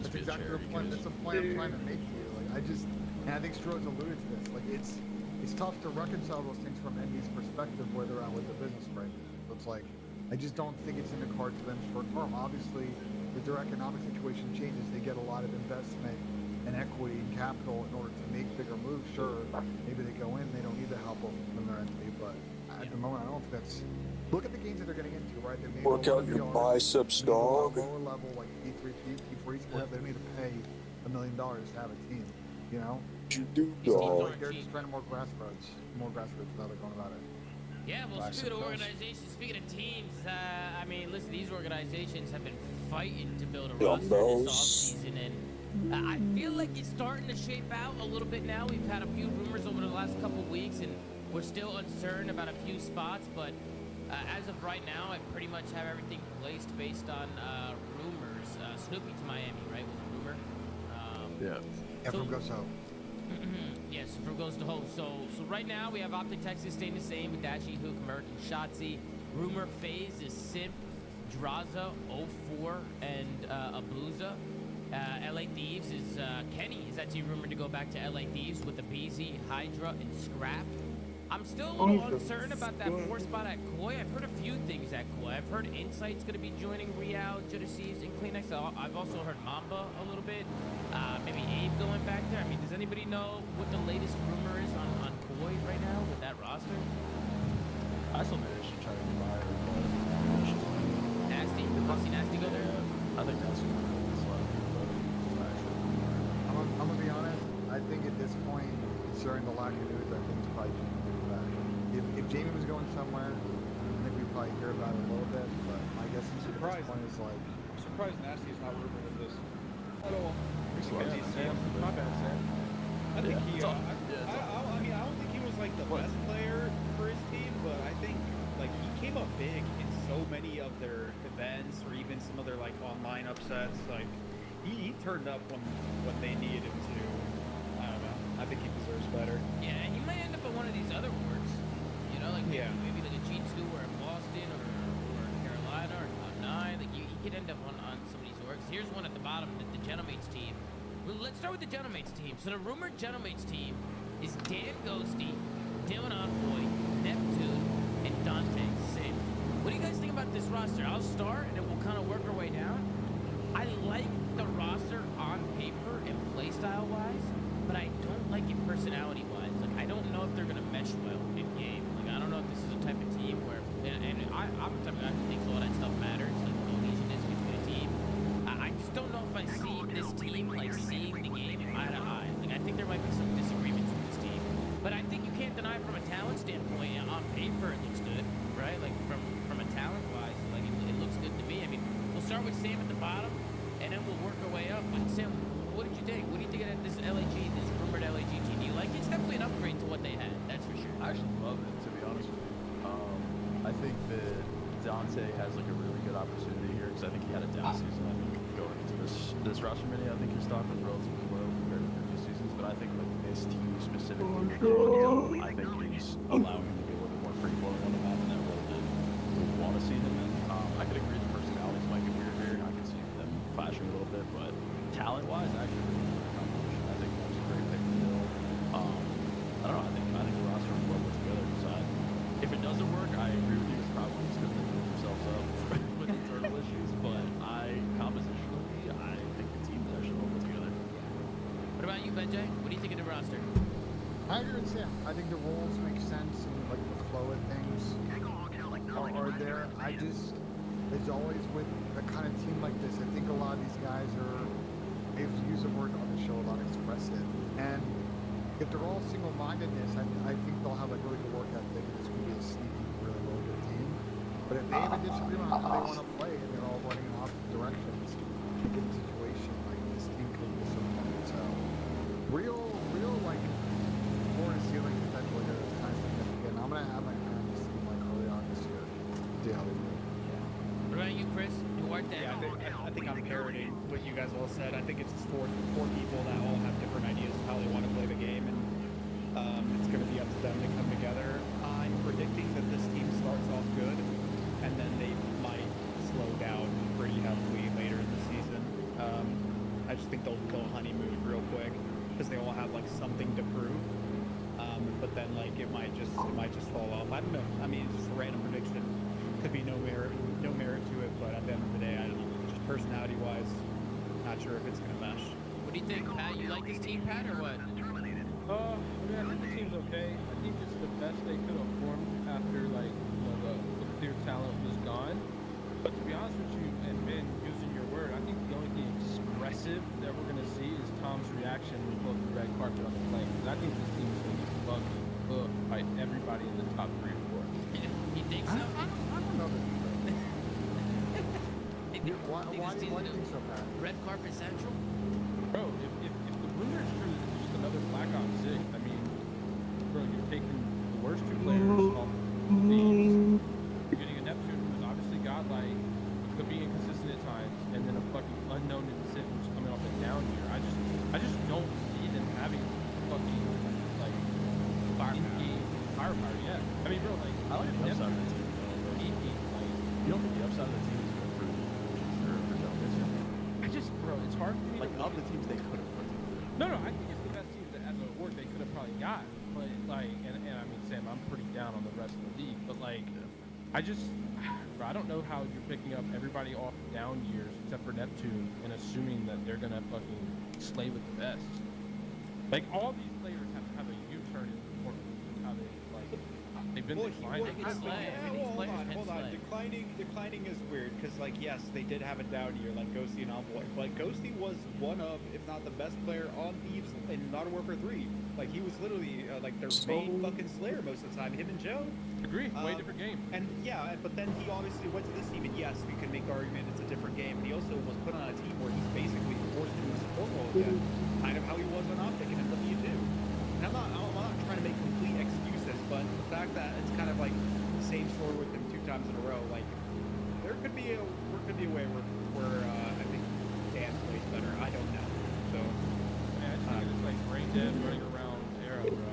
That's exactly the point. That's the point I'm trying to make to you. Like, and I think Stroh's alluded to this. Like, it's it's tough to reconcile those things from Envy's perspective where they're at with the business right now. So it's like, I just don't think it's in the cards for them short term. Obviously, if their economic situation changes, they get a lot of investment and equity and capital in order to make bigger moves. Sure, maybe they go in, they don't need the help of their entity, but at the moment, I don't think that's. Look at the games that they're getting into, right? They made Work out your biceps, dog. Lower level, like P3, P4 esports, they don't need to pay $1 million to have a team, you know? You do, dog. They're just trying more grassroots. How they're going about it. Yeah, well, speaking of organizations, speaking of teams, I mean, listen, these organizations have been fighting to build a roster this offseason, and I feel like it's starting to shape out a little bit now. We've had a few rumors over the last couple weeks, and we're still uncertain about a few spots, but as of right now, I pretty much have everything placed based on rumors. Snoopy to Miami, right, was a rumor. Yeah, from goes home. Yes, from goes to home. So right now, we have Optic Texas staying the same with Dashy, Hook, American Shotzi. Rumor phase is Simp, Draza, 04, and Abuza. LA Thieves is Kenny is actually rumored to go back to LA Thieves with the BZ, Hydra, and Scrap. I'm still a little uncertain about that 4 spot at Koi. I've heard a few things at Koi. I've heard Insight's going to be joining Real, Judices, and Kleenex. I've also heard Mamba a little bit. Maybe Abe going back there. I mean, does anybody know what the latest rumor is on Koi right now with that roster? I still think they should try to buy her, but Nasty? See Nasty go there? I think that's a lot of people I'm going to be honest. I think at this point, considering the lack of news, I think it's probably if Jamie was going somewhere, I think we'd probably hear about it a little bit, but my guess is at this point is like... I'm surprised Nasty is not rumored in this at all. My bad, Sam. I think he, I mean, I don't think he was like the best player for his team, but I think like he came up big in so many of their events or even some of their like online upsets. Like he turned up when they needed him to. I don't know. I think he deserves better. Yeah, he might end up at one of these other works. You know, like maybe like a Gene Stewart in Boston or Carolina or Cloud9. Like he could end up on some of these works. Here's one at the bottom, the Genomates team. Well, let's start with the Genomates team. So the rumored Genomates team is Dan Ghosty, Dylan Envoy, Neptune, and Dante Sim. What do you guys think about this roster? I'll start and then we'll kind of work our way down. I like the roster on paper and playstyle wise, but I don't like it personality wise. Like I don't know if they're gonna mesh well in game. Like I don't know if this is a type of team where, and I'm the type of guy who thinks all that stuff matters, like cohesiveness between a team. I just don't know if I see this team like seeing the game eye to eye. Like I think there might be some disagreements with this team, but I think you can't deny from a talent standpoint. On paper, it looks good, right? Like from a talent wise, like it looks good to me. I mean, we'll start with Sam at the bottom, and then we'll work our way up. But Sam, what did you think? What do you think of this LAG, this rumored LAG team? Do you like it? It's definitely an upgrade to what they had. That's for sure. I actually love it, to be honest with you. I think that Dante has like a really good opportunity here because I think he had a down season. I think going into this roster mini, I think his stock was relatively low compared to previous seasons. But I think like this team specifically, I think he's allowing him to be a little bit more free flowing on the map than I would want to see him in. I could agree the personalities might get weird here. I could see them clashing a little bit, but talent-wise, actually, really good competition. I think that's a great pick to do. I don't know. I think the roster is well put together. So if it doesn't work, I agree with you. It's probably just because they blew themselves up with internal issues. But compositionally, I think the team is actually well put together. What about you, Benjay? What do you think of the roster? I agree with Sam. I think the roles make sense and like the flow of things are there. I just, as always with a kind of team like this, I think a lot of these guys are, they use a word on the show a lot, expressive. And if they're all single-mindedness, I think they'll have a really good work ethic and it's going to be a sneaky, really, really good team. But if they have a disagreement on how they want to play and they're all running in opposite directions, you get a situation like this team could be disappointed. So, real, like, floor and ceiling potential here is kind of significant. I'm going to have my eye on this team like early on this year. See how they do. What about you, Chris? Duarte? Yeah, I think I'm parroting what you guys all said. I think it's just four people that all have different ideas of how they want to play the game, and it's going to be up to them to come together. I'm predicting that this team starts off good, and then they might slow down pretty heavily later in the season. I just think they'll honeymoon real quick because they all have like something to prove. But but then like it might just fall off. I don't know. I mean, it's just a random prediction. Could be no merit to it, but at the end of the day, I don't know. Just personality-wise, not sure if it's gonna mesh. What do you think, Pat? You like this team, Pat, or what? I mean, I think the team's okay. I think it's the best they could have formed after, like, you know, the clear talent was gone. But to be honest with you, and Ben, using your word, I think the only thing expressive that we're going to see is Tom's reaction when he pulled the red carpet on the plane. Because I think this team is going to be fucking cooked by everybody in the top 3 or 4. You think so? I don't know that. Why do you think so, Pat? Red carpet central? Bro, if the rumor is true that it's just another Black Ops 6, I mean, bro, you're taking the worst 2 players off the teams. You're getting a Neptune who's obviously godlike, could be inconsistent at times, and then a fucking unknown in Sid who's coming off a down year. I just don't see them having fucking, like, in-game firepower yet. I mean, bro, like, I like the upside of the team. You don't think the upside of the team is good for Jones? I just, bro, it's hard for me like, of the teams they could have put together. No, I think it's the best team that as an award they could have probably got. But like, and I mean, Sam, I'm pretty down on the rest of the league. But like, I don't know how you're picking up everybody off down years except for Neptune and assuming that they're gonna fucking slay with the best. Like, all these players have to have a U-turn in performance with how they like. They've been declining. Hold on. Declining is weird because, like, yes, they did have a down year, like Ghosty and Envoy, but Ghosty was one of, if not the best player on Thieves in Modern Warfare 3. Like, he was literally like their main fucking slayer most of the time. Him and Joe. Agree. Way different game. And yeah, but then he obviously went to this team, and yes, we can make the argument it's a different game. But he also was put on a team where he's basically forced into a support role again, kind of how he was on Optic and MW2. And I'm not trying to make complete excuses, but the fact that it's kind of like the same story with him 2 times in a row, like there could be a way where I think Dan plays better. I don't know. So I just think it's like brain dead running around era, bro.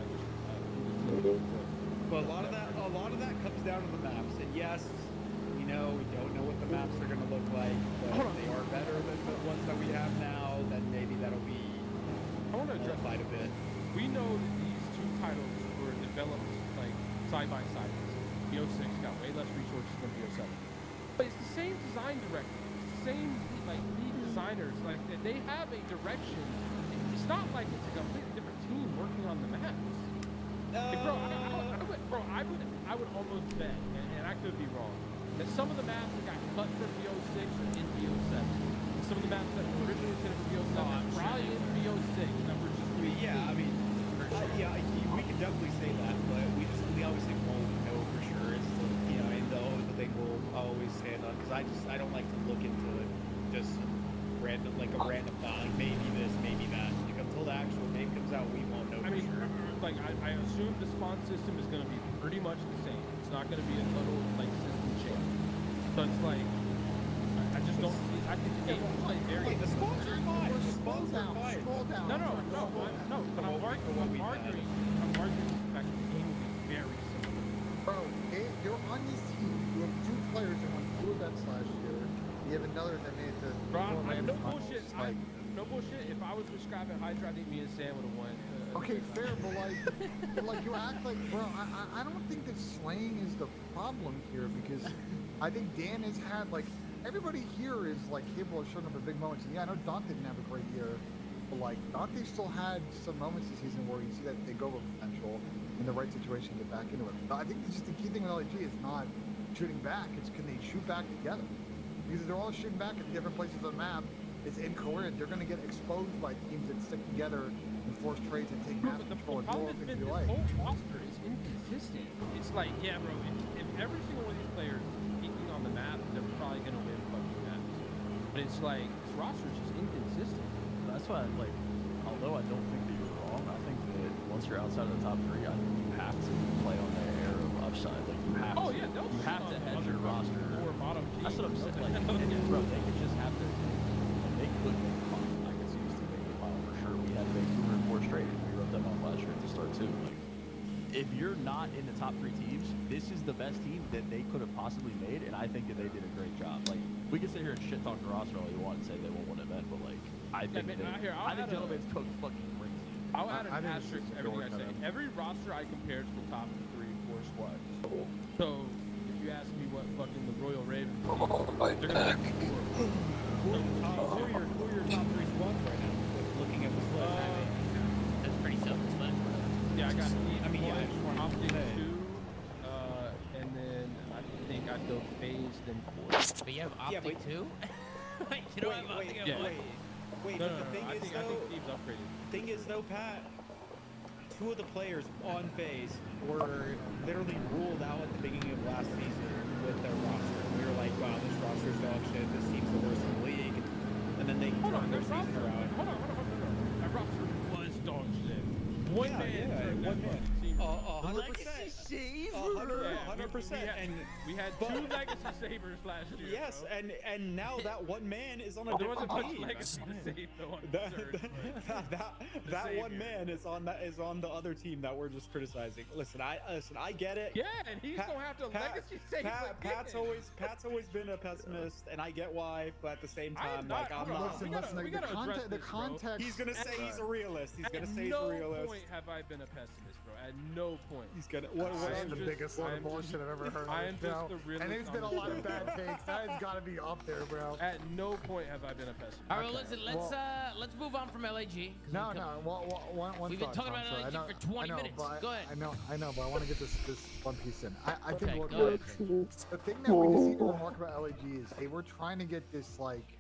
But a lot of that comes down to the maps. And yes, we don't know what the maps are going to look like, but if they are better than the ones that we have now, then maybe that'll be nullified a bit. We know that these 2 titles were developed like side by side. BO6 got way less resources than BO7, but it's the same design director, it's the same like lead designers. Like, they have a direction. It's not like it's a completely different team working on the maps. Like, bro, I would almost bet, and I could be wrong, that some of the maps that got cut from BO6 are in BO7. And some of the maps that were originally intended for BO7 are probably in BO6. Numbers just we can definitely say that, but we obviously won't know for sure. It's the thing we'll always stand on, because I don't like to look into just random thought, like maybe this, maybe that. Like, until the actual game comes out, we won't know for sure. Like, I assume the spawn system is going to be pretty much the same. It's not going to be a total like system change. So it's like, I just don't see. I think the game will play very. The spawns are fine. The spawns are fine. No. But I'm arguing the fact that the game will be very similar. Bro, they're on this team. You have 2 players that won 2 events last year. You have another that made it to. Bro, no bullshit. No bullshit. If I was describing Hydra, I think me and Sam would have won. Okay, fair, but like you act like, bro, I don't think that slaying is the problem here, because I think Dan has had, like, everybody here is like capable of showing up at big moments. And yeah, I know Dante didn't have a great year, but like Dante still had some moments this season where you see that they go with potential in the right situation to get back into it. But I think it's just the key thing with LAG is not shooting back, it's can they shoot back together? Because if they're all shooting back at different places on the map, it's incoherent. They're going to get exposed by teams that stick together and force trades and take map control and do all things they like. The whole roster is inconsistent. It's like, yeah, bro, if every single one of these players is peaking on the map, they're probably going to win fucking maps. But it's like, this roster is just inconsistent. That's why, like, although I don't think that you're wrong, I think that once you're outside of the top 3, I think you have to play on the air of upside. Like, you have to. Yeah, you have to hedge your roster. Or bottom teams. That's what I'm saying. Like, bro, they could just have to. They could make the final. I could see us making the final for sure. We had Vancouver in 4 straight, and we wrote them off last year at the start too. Like, if you're not in the top 3 teams, this is the best team that they could have possibly made, and I think that they did a great job. Like, we can sit here and shit talk the roster all you want and say they won't win an event, but like, I think Gentleman's Cook fucking brings it. I'll add I an think it's asterisk just to everything I going say. to them. Every roster I compared to the top 3, 4 squads. So if you ask me what fucking the Royal Ravens do, they're gonna be horrible. Who are your top 3 squads right now? Looking at this list. That's pretty self-explanatory. Yeah, I got Thieves I mean, yeah, I 1, just wanted to Optic say. 2, and then I think I'd go Phase, then Core. But you have Optic too? Like, you don't have Optic at one? Wait, No, but no, the thing I is think Thieves upgraded. The thing is though, Pat, 2 of the players on FaZe were literally ruled out at the beginning of last season with their roster. We were like, wow, this roster's dog shit. This team's the worst in the league. And then they turned their season around. Hold on. That roster was dog shit. One man. 100%. And we had 2 legacy sabers last year. Yes, bro. and now that one man is on a There wasn't different much team. legacy to save though on That one man is on the other team that we're just criticizing. Listen, I get it. Yeah, and he's gonna have to legacy save Pat's always been a pessimist, and I get why. But at the same time, like I'm not. Listen, the context. He's gonna say he's a realist. He's gonna say he's a realist. At no point have I been a pessimist, bro. At no point. He's gonna. That's the biggest load of bullshit I've ever heard. I am just the realist. And there's been a lot of bad takes. That has got to be up there, bro. At no point have I been a pessimist. All right, well, listen. Let's move on from LAG. No. One We've been thought, talking about Tom, LAG for 20 minutes. Go ahead. I know, but I want to get this one piece in. I think Okay, look, go ahead. the thing that we just need to remark about LAG is they were trying to get this like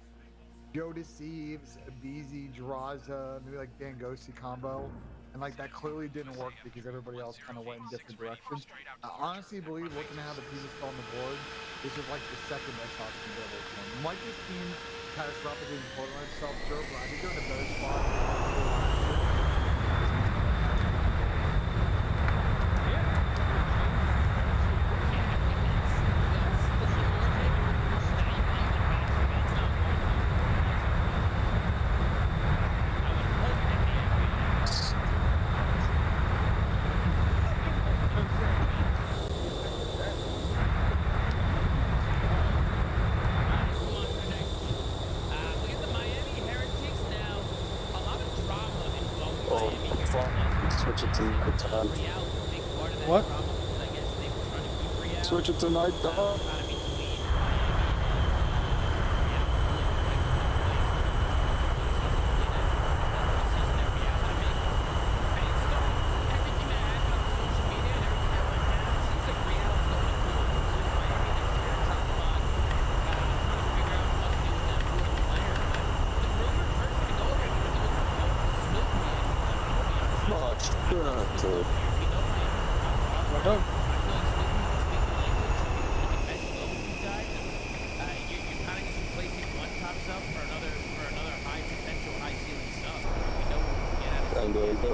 Joe Deceives, Abizi, Draza, maybe like Dangosi combo. And like that clearly didn't work because everybody else kind of went in different directions. I honestly believe, looking at how the pieces fell on the board, this is like the second best option available to him. Might this team catastrophically implode on itself, sure, but I think they're in a better spot than they were last year. Switch it to nighttime. What? Switch it to nighttime.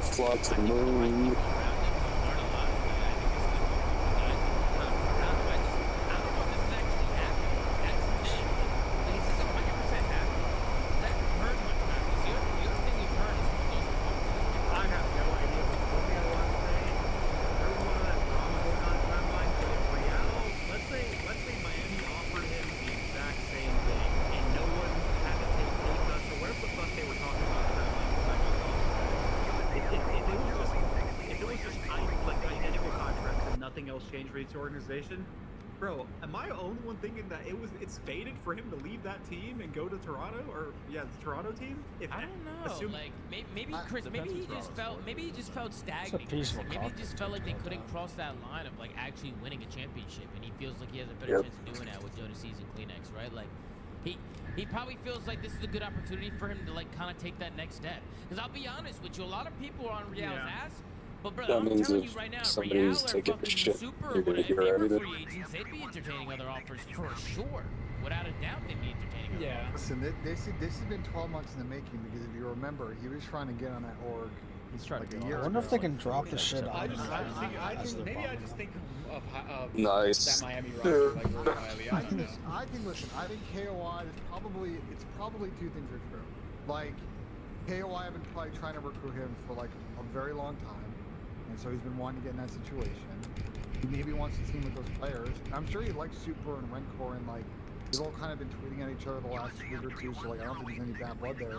Fly to the moon. Change for each organization, bro. Am I the only one thinking that it's fated for him to leave that team and go to Toronto, or the Toronto team? I don't know. Like maybe Chris, maybe he just felt stagnant. Maybe he just felt like they couldn't cross that line of like actually winning a championship, and he feels like he has a better chance of doing that with Jonas and Kleenex, right? Like he probably feels like this is a good opportunity for him to like kind of take that next step. Because I'll be honest with you, a lot of people are on Real's ass. But brother, I'm telling you right now, Real or fucking Super or whatever, if they were free agents, they'd be entertaining other offers for sure. Without a doubt, they'd be entertaining other offers. Listen, this has been 12 months in the making because if you remember, he was trying to get on that org. He's trying to a year I wonder ago. if they can drop the shit out I of think of Nice. that Miami roster like really highly. I think KOI is probably two things are true. Like KOI have been probably trying to recruit him for like a very long time. And so he's been wanting to get in that situation. He maybe wants to team with those players. And I'm sure he likes Super and Rencor, and like they've all kind of been tweeting at each other the last week or two. So like I don't think there's any bad blood there.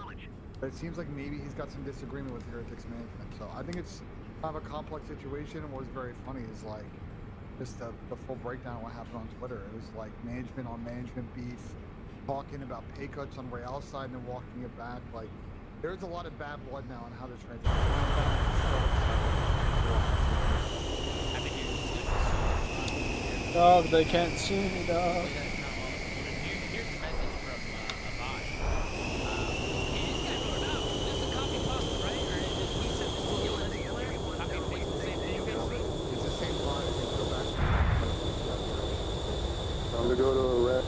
But it seems like maybe he's got some disagreement with Heretics management. So I think it's kind of a complex situation. And what was very funny is like just the full breakdown of what happened on Twitter. It was like management on management beef, talking about pay cuts on Real's side and then walking it back. Like there's a lot of bad blood now on how this transition went down. Dog, they can't see me, dog. Time to go to a red.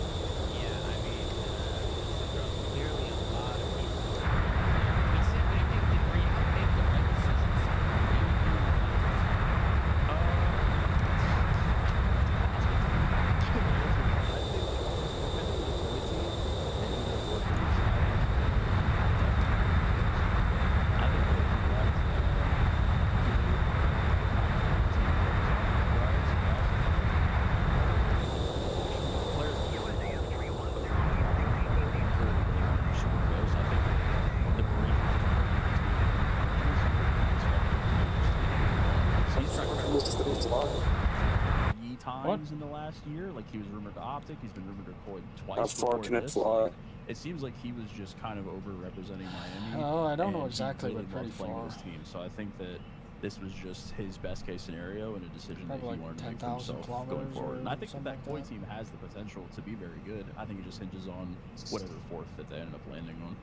Times in the last year, like he was rumored to Optic, he's been rumored to Coy twice. How far can it fly? Like, it seems like he was just kind of over-representing Miami. Oh, I don't know and exactly, he really but pretty loved playing far. with his team. So I think that this was just his best case scenario and a decision Probably that he like wanted to make for 10,000 himself going kilometers forward. And I think something that like Coy that. team has the potential to be very good. I think it just hinges on whatever fourth that they ended up landing on.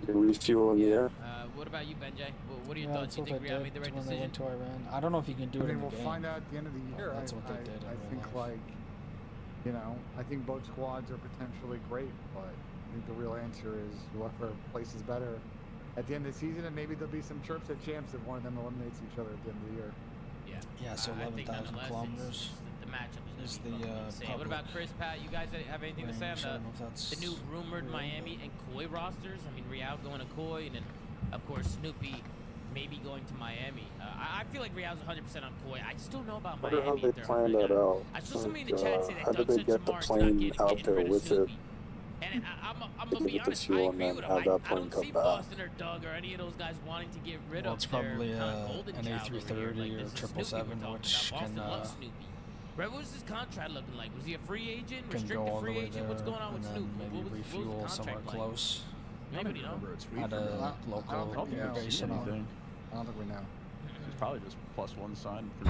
Refuel in the air. What about you, Benjay? What are your Yeah, thoughts? that's You what think they Real did made the right when they decision? went to Iran. I don't know if you can do it in the we'll game. find out at the end of the year. That's what they did in I real think life. like, you know, I think both squads are potentially great, but I think the real answer is whoever places better at the end of the season, and maybe there'll be some chirps at champs if one of them eliminates each other at the end of the year. Yeah, so I think 11,000 nonetheless, kilometers the matchup is is the insane. What about Chris, Pat? You guys have anything to say on range. I don't know if that's the new rumored real, Miami and Koi rosters? I mean, Real going to Koi, and then of course Snoopy maybe going to Miami. I feel like Real's 100% on Koi. I just don't know about I wonder Miami. how they planned that out. I saw somebody in the chat say that How did they get the plane out there with it? And I'm They gonna can be get the honest, I fuel and agree then with him. have that I plane don't come see back. Boston or Doug or any of those guys wanting to get rid Well, of it's probably their golden an child over here. A330 Like, or this is Snoopy 777, we're talking which about. can Boston loves Snoopy. Right, what was his contract looking like? Was he a free agent, can go restricted all the free way agent? there What's going on and with then Snoopy? maybe What was the refuel contract somewhere like? close Nobody knows. at a local base. I and all. don't think we know. It's probably just +1 sign for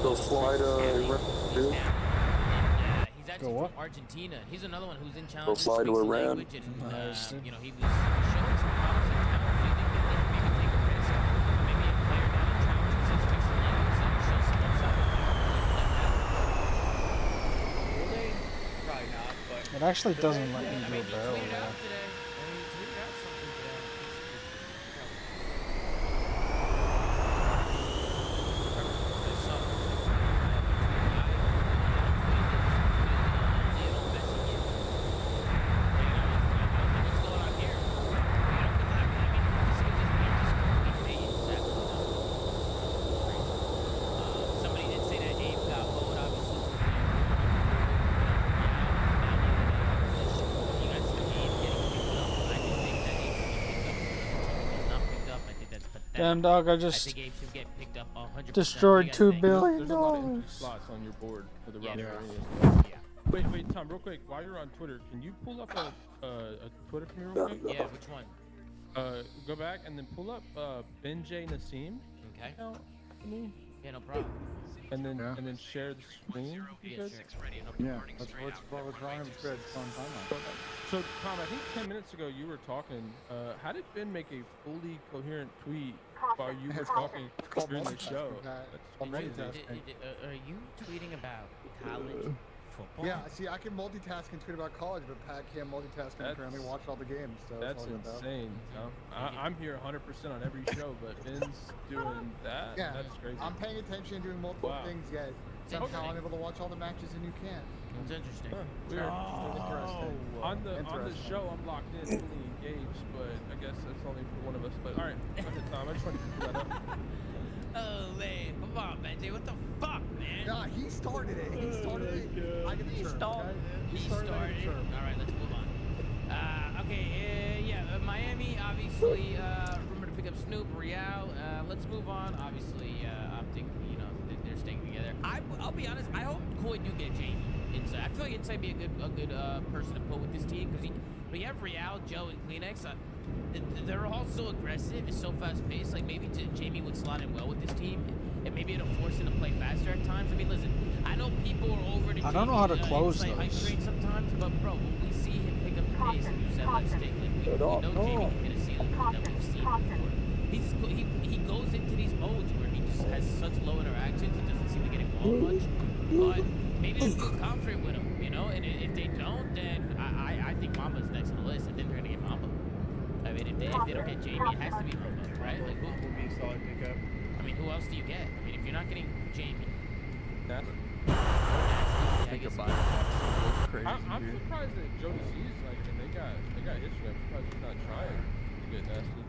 Go fly to dude. He's actually from Argentina. He's another one who's in Go challenges. fly to speaks the Iran. language, and you know, he was showing some promising talent. Do you think that they can maybe take a risk? Maybe a player down in challenges that speaks the language that shows some upside. Will they? Probably not, but It actually doesn't let me do a barrel Tweeted roll. out today. He tweeted out something today. Somebody did say that Abe got bowled, obviously. You guys see Abe getting picked up. I do think that Abe should get picked up. If he's not picked up, I think that's pathetic. Damn, dog, I I just think Abe should get picked up 100%. destroyed What do you guys $2 think? billion. There's a lot of empty slots on your board for the roster. Yeah. Wait, Tom, real quick, while you're on Twitter, can you pull up a Twitter from me real quick? Yeah, which one? Go back and then pull up Benjay Nassim. Okay. Account for me. Yeah, no problem. And then share the screen. Yeah, sure. Yeah, what's wrong? It's good. It's on timeline. So, Tom, I think 10 minutes ago you were talking. How did Ben make a fully coherent tweet while you were talking during the show? That's crazy. Are you tweeting about college football. Yeah, see, I can multitask and tweet about college, but Pat can't multitask and apparently watch all the games. So That's insane. I'm here 100% on every show, but Vin's doing that. Yeah, That's crazy. I'm paying attention and doing multiple things, yet somehow I'm able to watch all the matches and you can't. It's interesting. Weird. Interesting. On the show, I'm locked in, fully engaged, but I guess that's only for one of us. But all right, go ahead, Tom. I just wanted to clear that up. Oh man, come on, Benji. What the fuck, man? Nah, he started it. He started it. I can He chirp, started. okay? He started. All right, let's move on. Miami, obviously, rumor to pick up Snoop, Real. Let's move on. Obviously, I'm thinking, they're staying together. I'll be honest. I hope Koi do get Jamie inside. I feel like inside be a good person to put with this team because we have Real, Joe, and Kleenex. They're all so aggressive. It's so fast paced. Like maybe Jamie would slot in well with this team, and maybe it'll force him to play faster at times. I mean, listen, I know people are over to. I don't know how to close those. Sometimes, but bro, when we see him pick up the pace and use that left stick, like we know Jamie can hit a ceiling that we've seen before. He goes into these modes where he just has such low interactions. He doesn't seem to get involved much, but maybe they feel confident with him, And if they don't, then I think Mamba's next on the list. I think they're gonna get Mamba. I mean, if they don't get Jamie, it has to be Mamba, right? Like, who will be a solid pickup. I mean, who else do you get? I mean, if you're not getting Jamie, That's I guess. I'm surprised that Joe Deceased, like, and they got history. I'm surprised he's not trying to get nasty.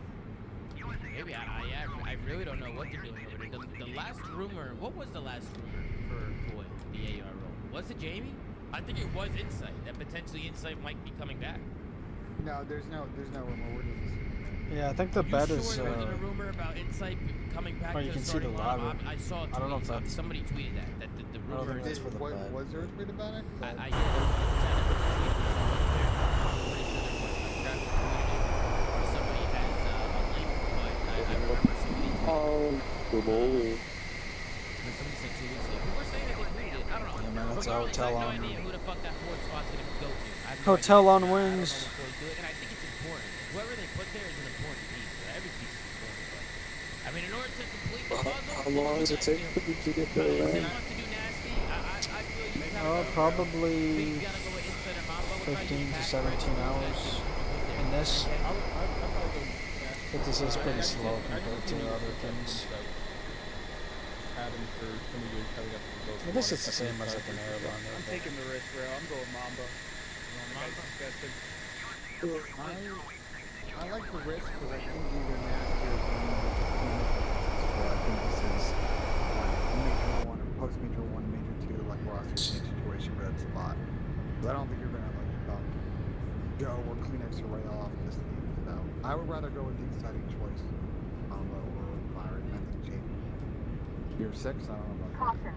Maybe I really don't know what they're doing over there. The last rumor, what was the last rumor for Boy, the AR role? Was it Jamie? I think it was Insight. That potentially Insight might be coming back. No, there's no rumor. Where does this? Yeah, I think the bet is. There wasn't a rumor about Insight coming back. Oh, you to can see the starting lottery. lineup. I saw a tweet. I don't know if that's. Somebody tweeted that the rumor. That's for the bet. Was there a tweet about it? I somebody has a link, but I remember somebody. Somebody Somebody said 2 weeks ago. People were saying that they tweeted it. I don't know. Yeah, man, it's a Regardless, hotel I have no on. idea who the fuck that fourth spot's gonna go to. I have no Hotel idea. on I don't know wings. before you do it, and I think it's important. Whoever they put there is an important piece. Every piece is important. But, I mean, in order to complete the puzzle, How long does it take for you to get there, right? Probably 15 to 17 hours. In this, but this is pretty slow compared to other things. I guess it's the same as like an airline. I'm taking the risk, bro. I'm going Mamba. Disgusting. I like the risk because I think either nastier I think this is major one or post major one, major two, like roster change situation for that spot. But I don't think you're gonna like Joe or Kleenex or Ray off this team. So I would rather go with the exciting choice, Mamba or Byron. I think Jamie. You're 6. I don't know about that.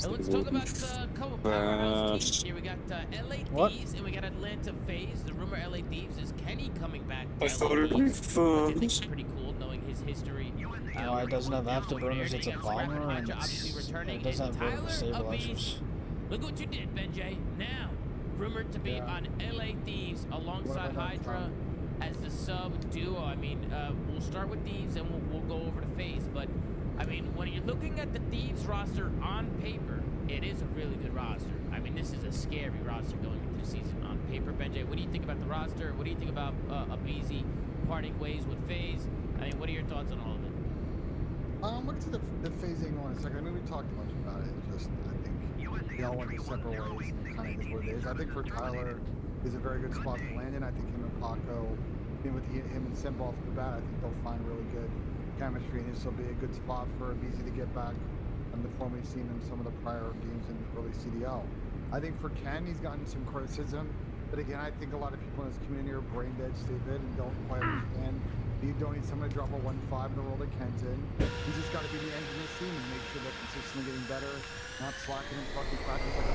And let's talk about a couple powerhouse teams here. We got LA Thieves and we got Atlanta FaZe. The rumor LA Thieves is Kenny coming back. I thought it'd be fun. I think it's pretty cool knowing his history. Why it doesn't have afterburners? It's a bomber and it doesn't have vertical stabilizers. Look what you did, Benjay. Now, rumored to be on LA Thieves alongside Hydra as the sub duo. I mean, we'll start with Thieves and we'll go over to FaZe. But I mean, when you're looking at the Thieves roster on paper, it is a really good roster. I mean, this is a scary roster going into the season on paper. Benjay, what do you think about the roster? What do you think about Abeezy parting ways with FaZe? I mean, what are your thoughts on all of it? We'll get to the FaZe angle in a second. I mean, we talked much about it. It's just, I think they all went their separate ways, and it kind of is what it is. I think for Tyler, is a very good spot to land in. I think him and Paco, with him and Simba off the bat, I think they'll find really good chemistry, and this will be a good spot for Abeezy to get back in the form we've seen in some of the prior games in early CDL. I think for Ken, he's gotten some criticism, but again, I think a lot of people in this community are brain dead stupid and don't quite understand. You don't need someone to drop a 1-5 in the role that Ken's in. He's just got to be the engine of the team and make sure they're consistently getting better, not slacking in fucking practice like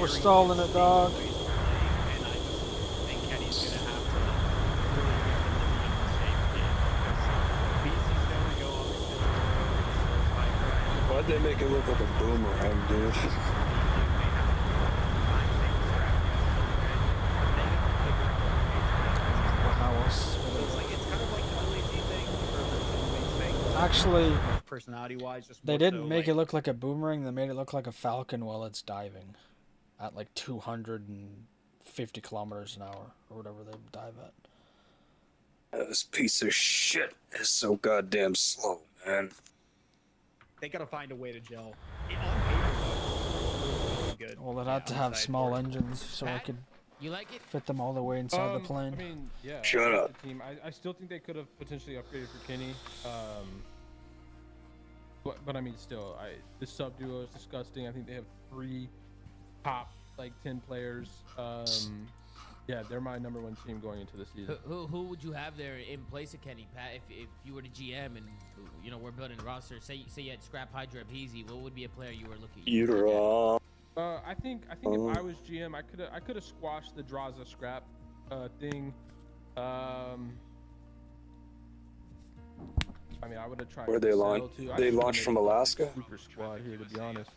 stalling it, dog. And I just think Kenny's gonna have to really get them to be in the same game because BC's gonna go on the Why'd they make it look like a boomerang, dude? Actually, personality-wise, just they more didn't so, make like, it look like a boomerang. They made it look like a falcon while it's diving at like 250 kilometers an hour or whatever they dive at. This piece of shit is so goddamn slow, man. they gotta find a way to gel. On paper, though, really good. Well, it had to have small engines so I could You like it? fit them all the way inside the plane. I mean, yeah. Shut I like up. the team. I still think they could have potentially upgraded for Kenny. But I mean, still, the sub duo is disgusting. I think they have 3 top like 10 players. Yeah, they're my #1 team going into the season. Who would you have there in place of Kenny, Pat? If you were the GM and we're building a roster, say you had Scrap Hydra Peasy, what would be a player you were looking? I think if I was GM, I could have squashed the Draza Scrap thing. I mean, I would have tried. Where they Cell launched? too. I They just wanna launched make from a Alaska. Super squad here, to be honest.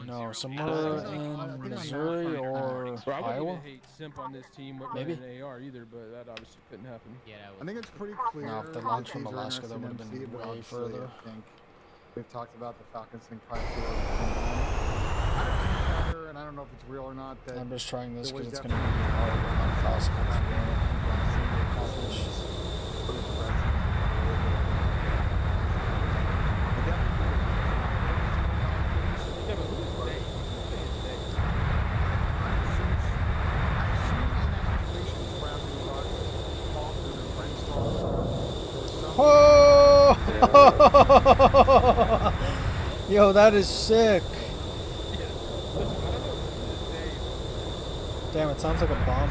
No, somewhere in Missouri or Bro, I wouldn't Iowa. even hate Simp on this team Maybe. running an AR either, but that obviously couldn't happen. Yeah, I think it's pretty clear. No, if they that launched from these are Alaska, that interesting would have MC, been but way obviously, further. I think we've talked about the Falcons thing quite a few times. And I don't know if it's real or not. That I'm just trying this there because was it's going to be hard and impossible to accomplish. Oh! Yo, that is sick. Damn, it sounds like a bomb.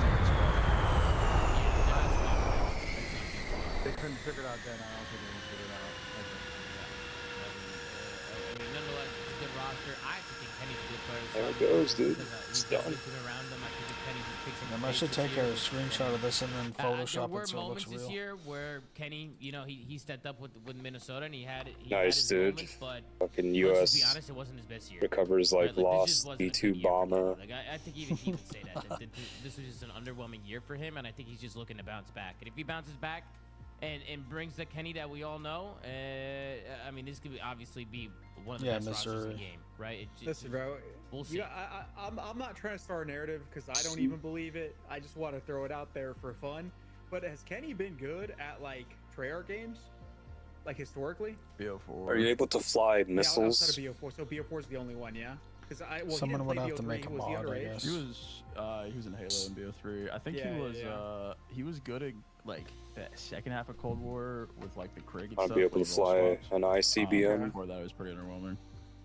They couldn't figure it out then. I don't think they can figure it out. I mean, nonetheless, it's a good roster. I actually think Kenny's a good player. There it goes, dude. It's done. Around them, I think if Kenny just picks up I should take a screenshot of this and then there Photoshop were it so it looks moments this real. year where Kenny, he stepped up with Minnesota and he had Nice, his dude. moments, but Fucking let's just be US honest, it wasn't his best year. recovers like Right, this lost just wasn't a B2 good year for him. bomber. Like I think even he would say that this was just an underwhelming year for him, and I think he's just looking to bounce back. And if he bounces back and brings the Kenny that we all know, I mean, this could obviously be one of the best rosters in the game, right? Listen, bro. We'll see. You know, I'm not trying to start a narrative because I don't even believe it. I just want to throw it out there for fun. But has Kenny been good at like Treyarch games, like historically? BO4. Are you able to fly Yeah, missiles? outside of BO4. So BO4 is the only one, yeah. Because Someone would have to make a was he mod, I underage? guess. He was in Halo and BO3. I think he was good at like that second half of Cold War with like the Krig and I'd stuff. be able to like, roll fly swaps. an ICBM. Before that, it was pretty underwhelming.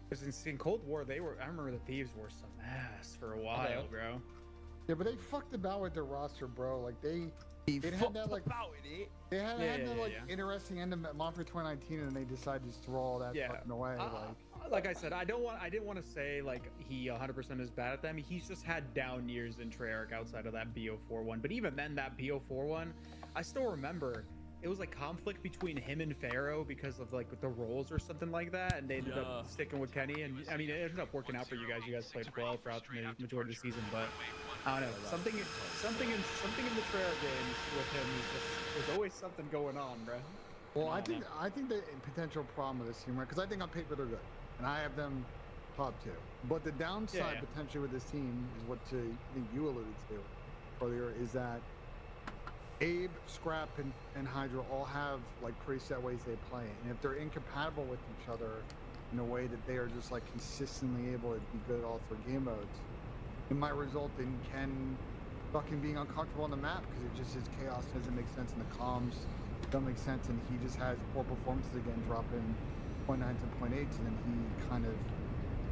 Because in Cold War, I remember the Thieves were some ass for a while, bro. Yeah, but they fucked about with their roster, bro. Like they had that like they had that like interesting end of Modern for 2019, and they decided to just throw all that fucking away. Like I said, I didn't want to say like he 100% is bad at them. He's just had down years in Treyarch outside of that BO4 one. But even then, that BO4 one, I still remember. It was like conflict between him and Pharaoh because of like the roles or something like that, and they ended up sticking with Kenny. And I mean, it ended up working out for you guys. You guys played well throughout the majority of the season, but I don't know, something in the Treyarch games with him is just there's always something going on, bro. Well, I think the potential problem with this team, right? Because I think on paper they're good, and I have them top 2. But the downside potentially with this team is what I think you alluded to earlier is that Abe, Scrap, and Hydra all have like preset ways they play, and if they're incompatible with each other in a way that they are just like consistently able to be good at all 3 game modes, it might result in Ken fucking being uncomfortable on the map because it just his chaos doesn't make sense and the comms don't make sense, and he just has poor performances again, dropping 0.9 to 0.8, and then he kind of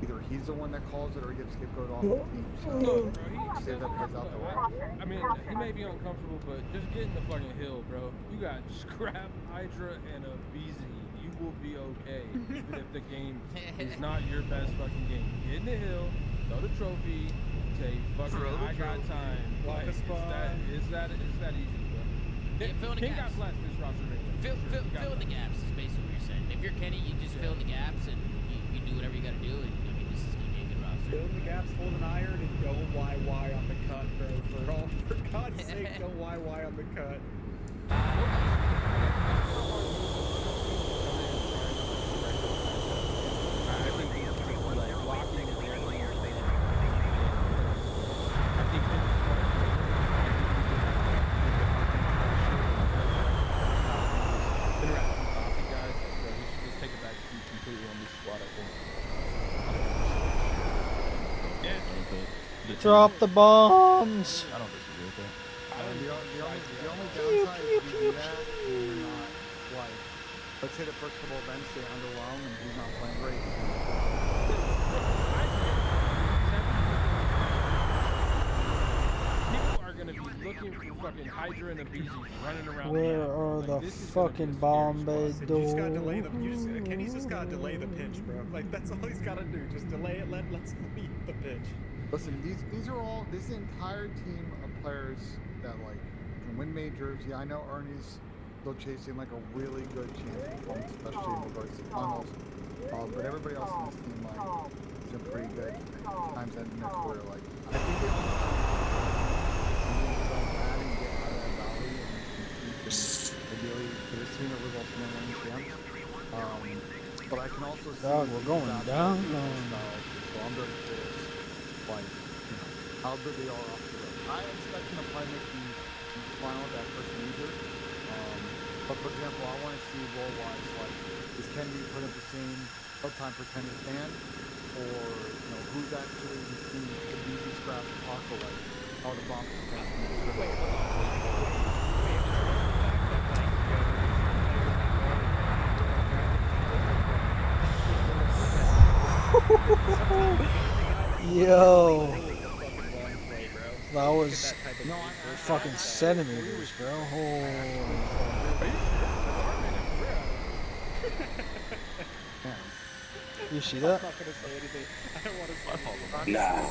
either he's the one that calls it or he gets scapegoat off the team. So Look, bro, see if that plays out the way. I mean, he may be uncomfortable, but just get in the fucking hill, bro. You got Scrap, Hydra, and a BZ. You will be okay, even if the game is not your best fucking game. Get in the hill, throw the trophy, rotate. Fucking, I got time. Like, it's that easy, bro. Yeah, fill in the King gaps. got left this roster right now. Fill in the gaps is basically what you're saying. If you're Kenny, you just fill in the gaps and you do whatever you got to do. And I mean, this is gonna be a good roster. Fill in the gaps, hold an iron, and don't YY on the cut, bro. For God's sake, don't YY on the cut. Drop the bombs. I don't disagree with that. The only downside is you do that and you're not, like, let's say the first couple events they underwhelm and he's not playing great. People are going to be looking for fucking Hydra and Abizi running around. Where are the fucking Bombay You just gotta delay the. Kenny's just gotta delay the pitch, bro. Like that's all he's gotta do. Just delay it. Let's beat the pitch. Listen, these are all this entire team of players that like can win majors. Yeah, I know Ernie's still chasing like a really good chance for them, especially in regards to finals. But everybody else on this team like is in pretty good times ending their career. Like I think they all know how to bad and get out of that valley and ideally for this team it was ultimately winning champs. But I can also see we're going down. So I'm very curious. Like, you know, how good they are off the road. I expect them to probably make the final that first major. But for example, I want to see role-wise, like, is Kennedy put up the same all-time pretender stand? Or, you know, who's actually between the BG scrap and Paco, like, how the bomb Yo, that was fucking centimeters, bro. Holy fuck. You see that? I'm not gonna say anything. I don't want to say anything. Nah.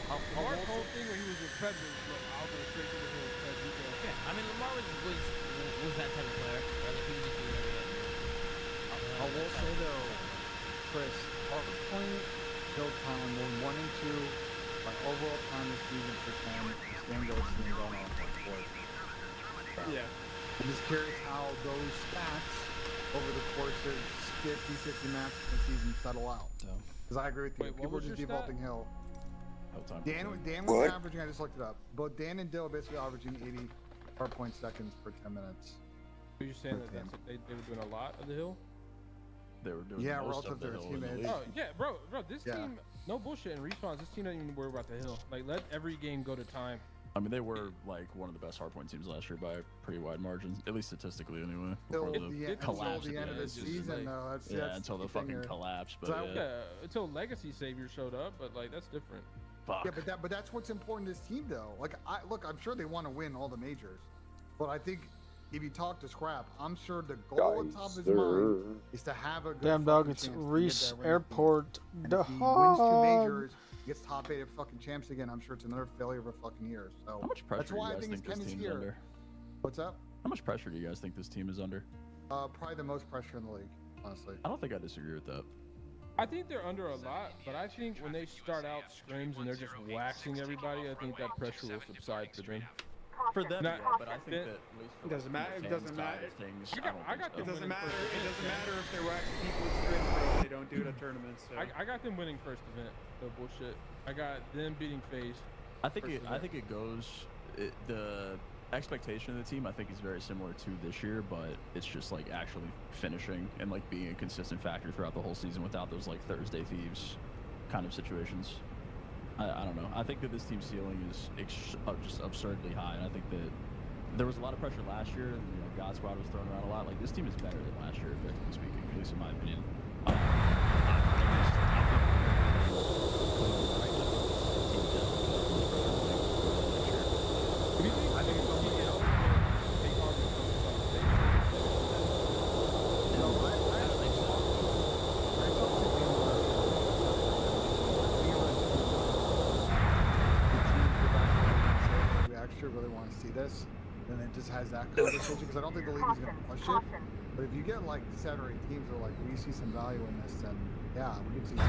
Lamar's whole thing when he was with Predators, like, I'll go straight to the hill. Yeah, I mean, Lamar was that type of player. Right? Like, he would just do whatever he had to do. I will say though, Chris, our point build time were 1 and 2, my overall time this season for 10, Stan Gilson and going on like 4. Yeah. I'm just curious how those stats over the course of 50, 60 matches in the season settle out. Because I agree with you. People are just defaulting Hill. Dan was averaging, I just looked it up. Both Dan and Dill basically averaging 80 hard point seconds per 10 minutes. Are you saying that they were doing a lot of the hill? They were doing most relative to their teammates. Oh yeah, bro, this team, no bullshit in response. This team doesn't even worry about the hill. Like, let every game go to time. I mean, they were like one of the best hardpoint teams last year by a pretty wide margin, at least statistically anyway. Until Before the collapse the end of the season, though. That's until the fucking collapse. But until Legacy Savior showed up, but like that's different. Fuck. Yeah, but that's what's important to this team, though. Like, I'm sure they want to win all the majors, but I think if you talk to Scrap, I'm sure the goal on top of his mind is to have a good damn dog. It's Reese Airport. And if he wins 2 majors, gets top 8 of fucking champs again, I'm sure it's another failure of a fucking year. So how much pressure that's why do you guys I think this Kenny's team's here. under? What's up? How much pressure do you guys think this team is under? Probably the most pressure in the league, honestly. I don't think I disagree with that. I think they're under a lot, but I think when they start out scrims and they're just waxing everybody, I think that pressure will subside for them. For them, yeah, but I think that at least for it doesn't matter. It doesn't matter. Things, It doesn't matter. It doesn't matter if they're waxing people with scrims, bro. They don't do it at tournaments. So. I got them winning first event. No bullshit. I got them beating FaZe. I think it goes. The expectation of the team, I think, is very similar to this year, but it's just like actually finishing and like being a consistent factor throughout the whole season without those like Thursday thieves kind of situations. I don't know. I think that this team's ceiling is just absurdly high, and I think that there was a lot of pressure last year, and God Squad was thrown around a lot. Like, this team is better than last year, objectively speaking, at least in my opinion. really want to see this, then it just has that conversation, because I don't think the league is going to push it. But if you get like 7 or 8 teams that are like, we see some value in this, then yeah, we could see some.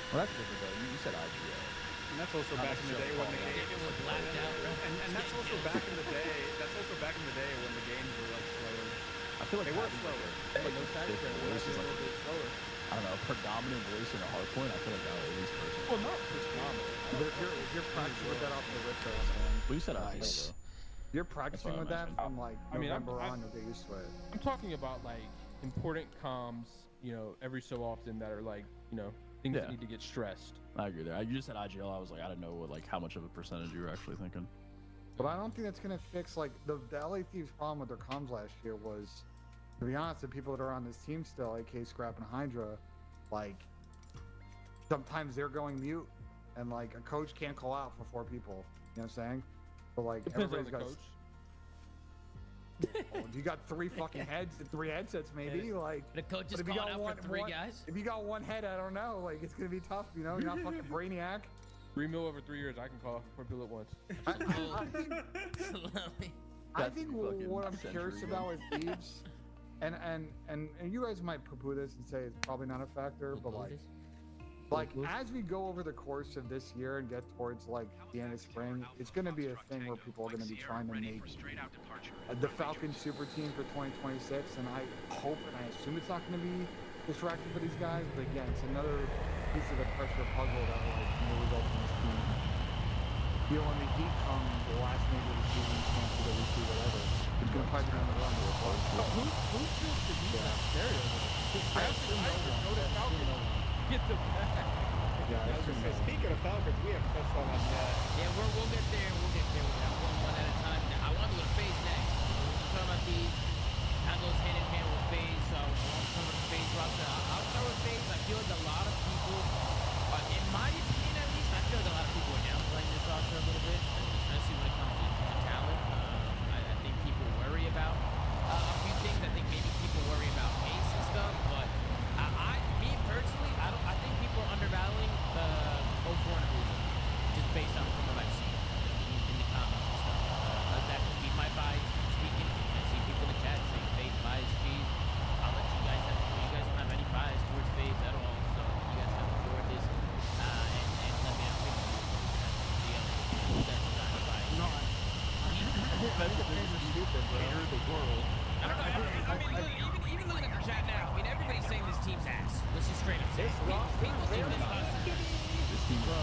Well, that's different though. You said IGL. And that's also back in the day when the game was blacked out. And that's also back in the day. That's also back in the day when the games were like slower. I feel like they were slower. Like no thick voice is like a bit slower. I don't know, a predominant voice in a hard point. I feel like that would at least person. Well, not predominant. But if you're practicing with that off the rip, man. Well, you said IGL though. If you're practicing with that from like November on, you'll get used to it. I'm talking about like important comms, you know, every so often that are like, you know, things that need to get stressed. I agree there. You just said IGL. I was like, I don't know what, like how much of a percentage you were actually thinking. But I don't think that's gonna fix like the LA Thieves' problem with their comms last year was, to be honest, the people that are on this team still, AK Scrap and Hydra, like sometimes they're going mute, and like a coach can't call out for 4 people. You know what I'm saying? But like Depends on everybody's the got. coach. If you got 3 fucking heads and 3 headsets, maybe like. The coach is but if you calling got out for 3 guys. If you got 1 head, I don't know. Like it's gonna be tough. You know, you're not fucking Brainiac. 3 mil over 3 years, I can call 4 people at once. I think what I'm curious about with Thieves, and you guys might poo-poo this and say it's probably not a factor, but like as we go over the course of this year and get towards like the end of spring, it's going to be a thing where people are going to be trying to make the Falcon super team for 2026, and I hope and I assume it's not going to be distracting for these guys, but again, it's another piece of the pressure puzzle that like may result in this team. You know, when the Heat come the last major of the season, cancel the WC, whatever, it's going to probably be on the run to the park. Who feels the Heat that stereo? I assume no to Falcon. Get the back. Yeah, I was gonna say, speaking of Falcons, we haven't touched on that yet. Yeah, we'll get there. We'll get there. We'll one at a time. Now, I want to go to FaZe next. We're talking about these. How goes hand in hand with FaZe. So we're talking about the FaZe roster. I'll start with FaZe. I feel like a lot of people, in my opinion at least, I feel like a lot of people are downplaying this roster a little bit, especially when it comes to talent. I think people worry about a few things. I think maybe people worry about pace and stuff, but me personally, I think people are undervaluing the 04 and Abuja, just based on from what I've seen in the comments and stuff. That could be my bias speaking. I see people in the chat saying FaZe bias cheese. I'll let you guys have. You guys don't have any bias towards FaZe at all, so you guys have to forward this and let me know. You guys don't have any bias. No, that's the thing that's stupid, bro. The world. I don't know. I mean, even looking at the chat now, I mean, everybody's saying this team's ass. Let's just straight up say it. People think this roster. This team, bro.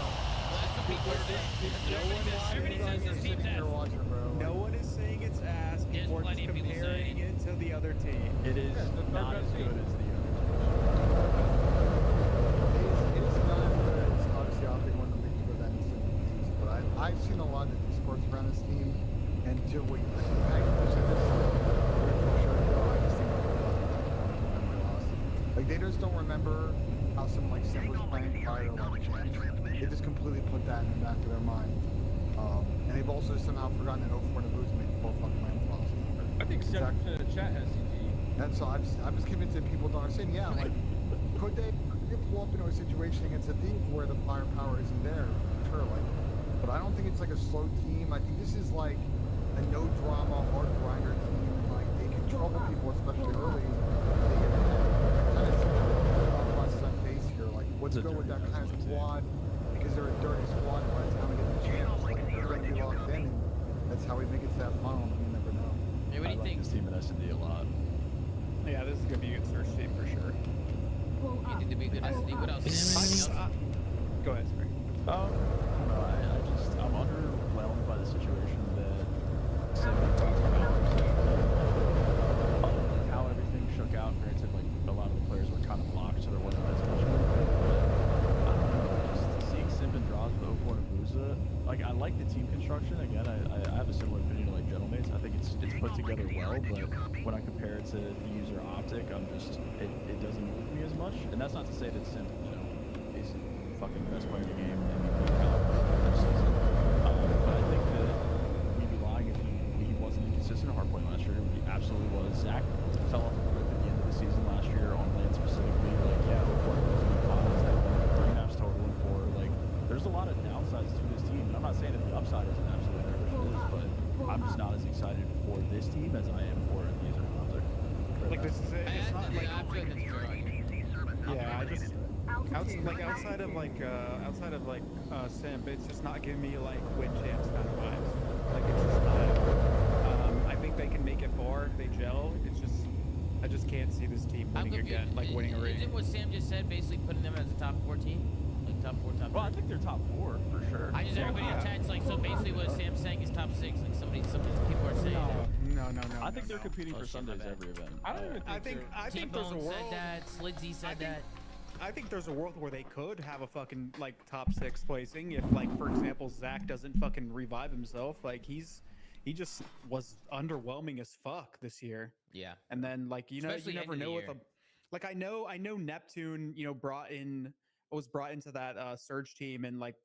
That's what people say. Everybody says this team's ass. No one is saying it's ass. People are just comparing it to the other team. It is not as good as the other. It is not as good as obviously I'll be one of the biggest events in the East, but I've seen a lot of discourse around this team, and to what you said this I just think memory loss. Like they just don't remember how some like Sim was playing prior to like change. They just completely put that in the back of their mind. And they've also somehow forgotten that 04 and Abuja made 4 fucking landfalls. I think 70% of the chat has CG. And so I'm just convinced that people don't understand. Yeah, like could they pull up into a situation against a team where the firepower isn't there? Sure, like, but I don't think it's like a slow team. I think this is like a no drama, hard grinder team. Like they can trouble people, especially early. They get kind of on FaZe here. Like, what let's go with that kind of squad because they're a dirty squad. And by the time we get the chance, like, they're going to be locked in, and that's how we make it to that final. You never know. Hey, what do you think? This team at S&D a lot. Yeah, this is gonna be a good search team for sure. You think they'd be good S&D? What else? Go ahead, sorry. I don't know. I'm underwhelmed by the situation that Simmons talks about. Like how everything shook out. Granted, like a lot of the players were kind of locked, so there wasn't as much movement. But I don't know. Just seeing Simmons draws with O4 and Abuza, like I like the team construction. Again, I have a similar opinion to like Gentlemates. I think it's put together well, but when I compare it to the user optic, I'm just it doesn't move me as much. And that's not to say that Simmons, is fucking the best player in the game and this season. But I think that we'd be lying if he wasn't inconsistent at hardpoint last year. He absolutely was. Zach fell off a cliff at the end of the season last year on land specifically. Like, yeah, before it was in the finals, they won 3 maps total and 4. Like, there's a lot of downsides to this team. And I'm not saying that the upside isn't absolutely there, which it is, but I'm just not as excited for this team as I am for the user optic. Like, this is it. It's not like. I feel like that's a fair argument. Yeah, I just outside of Simp, it's just not giving me like win champs kind of vibes. Like it's just not. I think they can make it far if they gel. It's just I just can't see this team winning again, like winning a race. Isn't what Sam just said basically putting them as a top 14? Like top 4, top 3? Well, I think they're top 4 for sure. I just everybody in chat's like, so basically what Sam's saying is top 6. Like some people are saying that. No. I think they're competing for Sundays every event. I don't even think I think there's a T-Bone world. said that. Slidzy said that. I think there's a world where they could have a fucking like top 6 placing if, like, for example, Zach doesn't fucking revive himself. Like he just was underwhelming as fuck this year. Yeah. And then like Especially you never end of the know with year. a like I know Neptune was brought into that Surge team and like